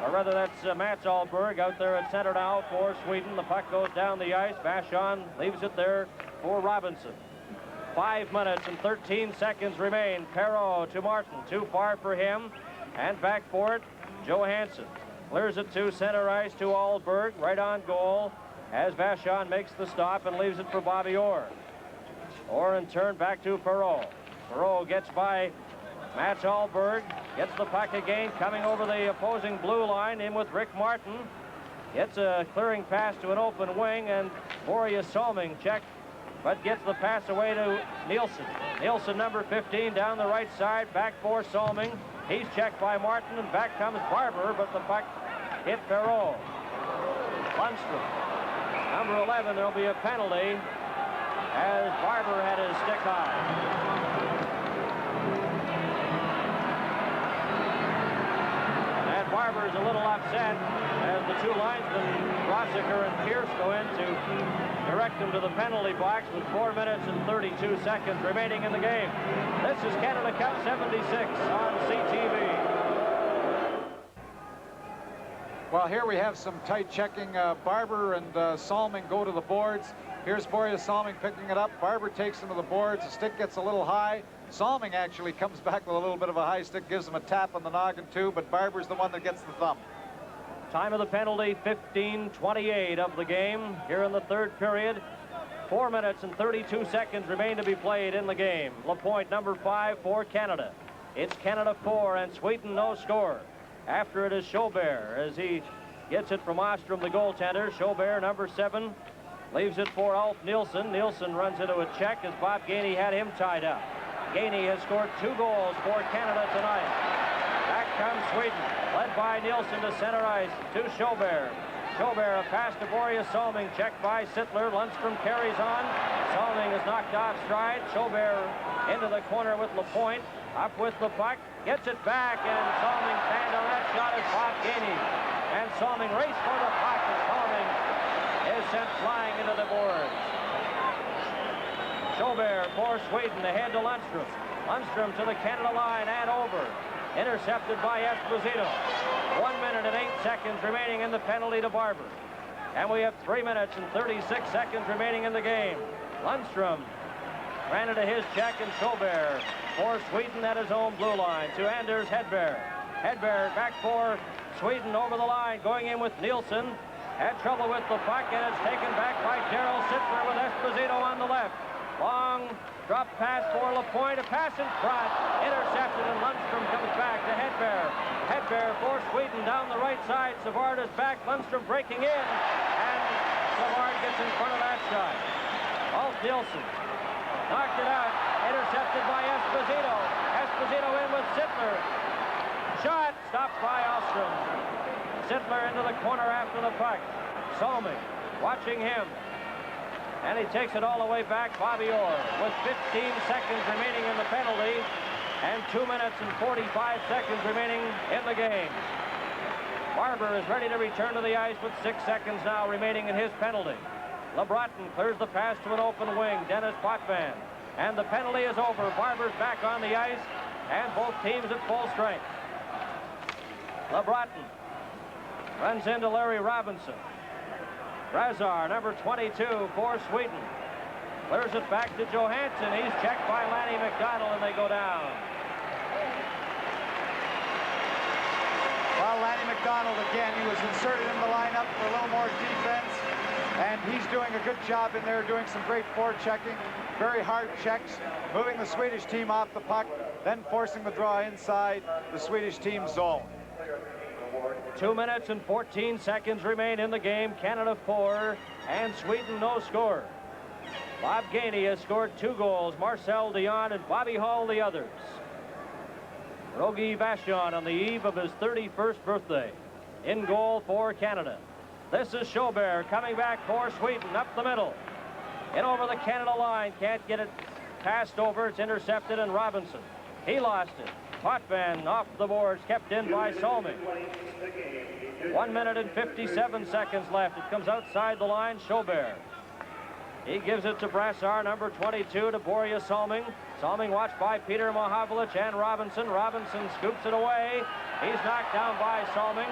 or rather that's Mats Ahlberg out there at center now for Sweden. The puck goes down the ice. Vashon leaves it there for Robinson. 5 minutes and 13 seconds remain. Perro to Martin, too far for him, and back for it, Johansson. Clears it to center ice to Ahlberg, right on goal, as Вашон makes the stop and leaves it for Bobby Orr. Orr in turn back to Perro. Perro gets by Mats Ahlberg, gets the puck again, coming over the opposing blue line, in with Rick Martin. Gets a clearing pass to an open wing, and Borje Salming checked, but gets the pass away to Nielsen. Nielsen, number 15, down the right side, back for Salming. He's checked by Martin, and back comes Barber, but the puck hit Perro. Lundstrom, number 11, there'll be a penalty as Barber had his stick high. Barber's a little upset as the two linesmen, Rossiker and Pierce, go in to direct him to the penalty box with 4 minutes and 32 seconds remaining in the game. This is Canada Cup 76 on CTV. Well, here we have some tight checking. Barber and Salming go to the boards. Here's Borje Salming picking it up. Barber takes him to the boards. The stick gets a little high. Salming actually comes back with a little bit of a high stick, gives him a tap on the noggin too, but Barber's the one that gets the thumb. Time of the penalty, 15:28 of the game here in the third period. 4 minutes and 32 seconds remain to be played in the game. Lapojnt, number 5 for Canada. It's Canada 4 and Sweden no score. After it is Jильбер as he gets it from Ostrom, the goaltender. Jильбер, number 7, leaves it for Ulf Nilsson. Nilsson runs into a check as Bob Geyni had him tied up. Geyni has scored 2 goals for Canada tonight. Back comes Sweden, led by Nilsson to center ice to Jильбер. Jильбер, a pass to Borje Salming, checked by Sittlер. Lundstrom carries on. Salming is knocked off stride. Jильбер into the corner with Lapojnt. Up with the puck, gets it back, and Salming fanned on that shot as Bob Geyni. And Salming race for the puck, and Salming is sent flying into the boards. Jильбер for Sweden, ahead to Lundstrom. Lundstrom to the Canada line and over. Intercepted by Esposito. 1 minute and 8 seconds remaining in the penalty to Barber. And we have 3 minutes and 36 seconds remaining in the game. Lundstrom ran into his check, and Jильбер for Sweden at his own blue line to Anders Hedberg. Hedberg back for Sweden over the line, going in with Nilsson. Had trouble with the puck, and it's taken back by Daryl Sittlер with Esposito on the left. Long drop pass for Lapojnt, a pass in front, intercepted, and Lundstrom comes back to Hedberg. Hedberg for Sweden down the right side. Savard is back, Lundstrom breaking in, and Savard gets in front of that shot. Ulf Nilsson knocked it out, intercepted by Esposito. Esposito in with Sittler. Shot stopped by Ostrom. Sittler into the corner after the puck. Salming watching him. And he takes it all the way back, Bobby Orr, with 15 seconds remaining in the penalty and 2 minutes and 45 seconds remaining in the game. Barber is ready to return to the ice with 6 seconds now remaining in his penalty. LeBreton clears the pass to an open wing, Dennis Potvin. And the penalty is over. Barber's back on the ice, and both teams at full strength. LeBreton runs into Larry Robinson. Razar, number 22 for Sweden, clears it back to Johansson. He's checked by Lanny McDonald, and they go down. Well, Lanny McDonald again, he was inserted in the lineup for a little more defense, and he's doing a good job in there, doing some great forechecking, very hard checks, moving the Swedish team off the puck, then forcing the draw inside the Swedish team's zone. 2 minutes and 14 seconds remain in the game. Canada 4 and Sweden no score. Bob Geyni has scored 2 goals. Marcel Dion and Bobby Hall the others. Rogie Vachon on the eve of his 31st birthday. In goal for Canada. This is Jильбер coming back for Sweden up the middle. In over the Canada line. Can't get it passed over. It's intercepted, and Robinson. He lost it. Potvin off the boards, kept in by Salming. 1 minute and 57 seconds left. It comes outside the line, Jильбер. He gives it to Brassard, number 22, to Borje Salming. Salming watched by Peter Mohavlich and Robinson. Robinson scoops it away. He's knocked down by Salming.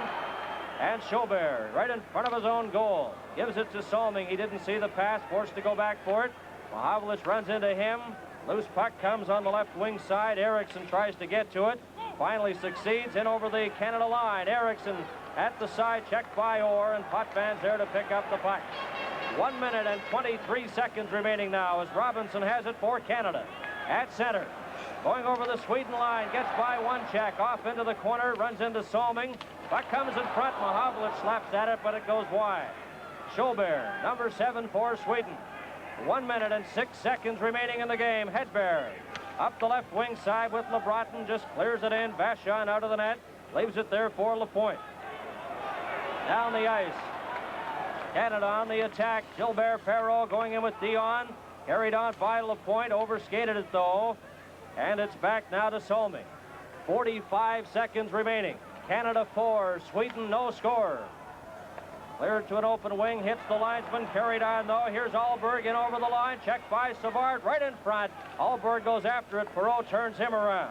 And Jильбер, right in front of his own goal, gives it to Salming. He didn't see the pass, forced to go back for it. Mohavlich runs into him. Loose puck comes on the left wing side. Eriksson tries to get to it. Finally succeeds in over the Canada line. Eriksson at the side, checked by Orr, and Potvin's there to pick up the puck. 1 minute and 23 seconds remaining now as Robinson has it for Canada. At center, going over the Sweden line, gets by one check, off into the corner, runs into Salming. Puck comes in front, Mahovlich slaps at it, but it goes wide. Jильбер, number 7 for Sweden. 1 minute and 6 seconds remaining in the game. Hedberg up the left wing side with LeBreton, just clears it in. Vachon out of the net, leaves it there for Lapointe. Down the ice, Canada on the attack. Jильбер, Perro going in with Dion. Carried on by Lapointe, overskated it though. And it's back now to Salming. 45 seconds remaining. Canada 4, Sweden no score. Cleared to an open wing, hits the linesman, carried on though. Here's Ahlberg in over the line, checked by Savard right in front. Ahlberg goes after it, Perro turns him around.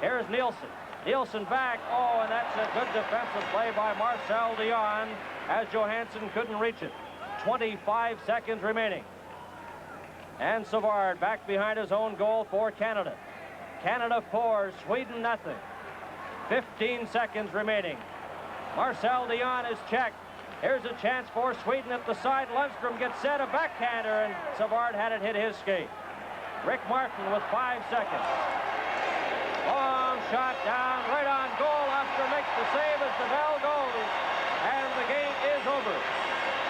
Here's Nielsen. Nielsen back, oh, and that's a good defensive play by Marcel Dion as Johansson couldn't reach it. 25 seconds remaining. And Savard back behind his own goal for Canada. Canada 4, Sweden nothing. 15 seconds remaining. Marcel Dion is checked. Here's a chance for Sweden at the side. Lundstrom gets set, a backhander, and Savard had it hit his skate. Rick Martin with 5 seconds. Long shot down, right on goal. Lundstrom makes the save as the bell goes, and the game is over.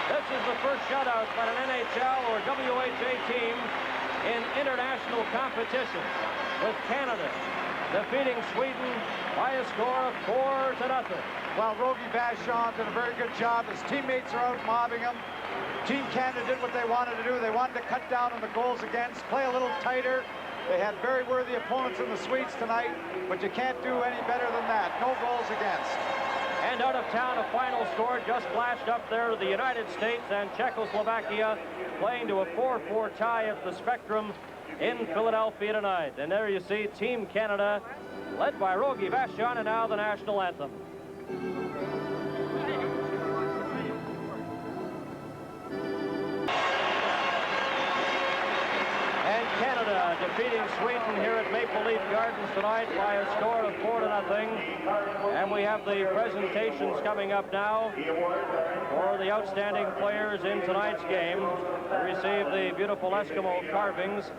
This is the first shutout by an NHL or WHA team in international competition, with Canada defeating Sweden by a score of 4-0. Well, Rogie Vachon did a very good job. His teammates are out mobbing him. Team Canada did what they wanted to do. They wanted to cut down on the goals against, play a little tighter. They had very worthy opponents in the Swedes tonight, but you can't do any better than that. No goals against. And out of town, a final score just flashed up there. The United States and Czechoslovakia playing to a 4-4 tie at the Spectrum in Philadelphia tonight. And there you see Team Canada, led by Rogie Vachon, and now the national anthem. And Canada defeating Sweden here at Maple Leaf Gardens tonight by a score of 4-0. And we have the presentations coming up now for the outstanding players in tonight's game. We receive the beautiful Eskimo carvings.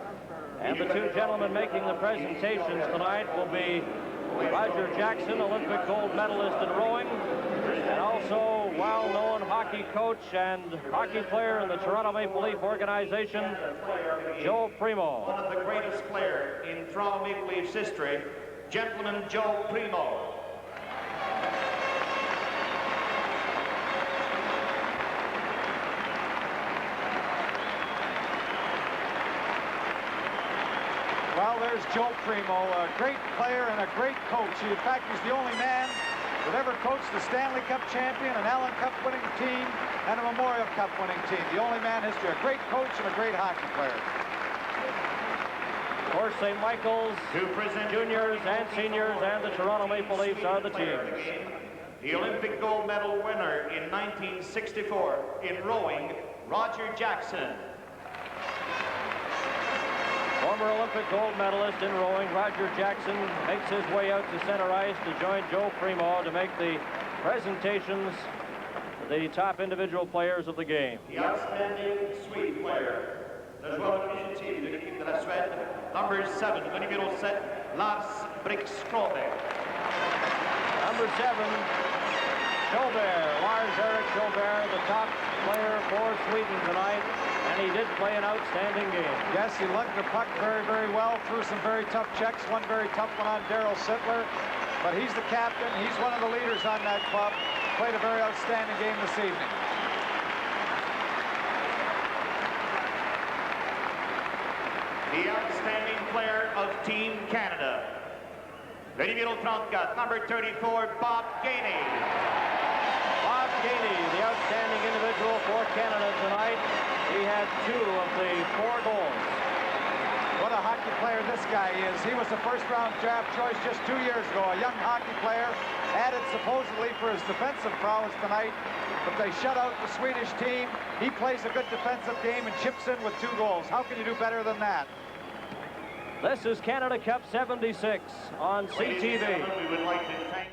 And the two gentlemen making the presentations tonight will be Roger Jackson, Olympic gold medalist in rowing, and also well-known hockey coach and hockey player in the Toronto Maple Leaf organization, Joe Primo. One of the greatest players in Toronto Maple Leafs history, gentleman Joe Primo. Well, there's Joe Primo, a great player and a great coach. In fact, he's the only man that ever coached the Stanley Cup champion, an Allen Cup winning team, and a Memorial Cup winning team. The only man in history, a great coach and a great hockey player. Of course, St. Michael's, juniors and seniors, and the Toronto Maple Leafs are the teams. The Olympic gold medal winner in 1964 in rowing, Roger Jackson. Former Olympic gold medalist in rowing, Roger Jackson makes his way out to center ice to join Joe Primo to make the presentations to the top individual players of the game. The outstanding Swede player, le joueur initiative de l'équipe de la Suède, number 7, le numéro 7, Lars-Эрик. Number 7, Jильбер, Lars-Эрик Jильbер, the top player for Sweden tonight. And he did play an outstanding game. Yes, he lugged the puck very, very well, threw some very tough checks, one very tough one on Dэрril Sitttler. But he's the captain, he's one of the leaders on that club. Played a very outstanding game this evening. The outstanding player of Team Canada. Le numéro 34, number 34, Bob Geyni. Bob Geyni, the outstanding individual for Canada tonight. He had 2 of the 4 goals. What a hockey player this guy is. He was a first-round draft choice just 2 years ago. A young hockey player, added supposedly for his defensive prowess tonight, but they shut out the Swedish team. He plays a good defensive game and chips in with 2 goals. How can you do better than that? This is Canada Cup 76 on CTV. We would like to thank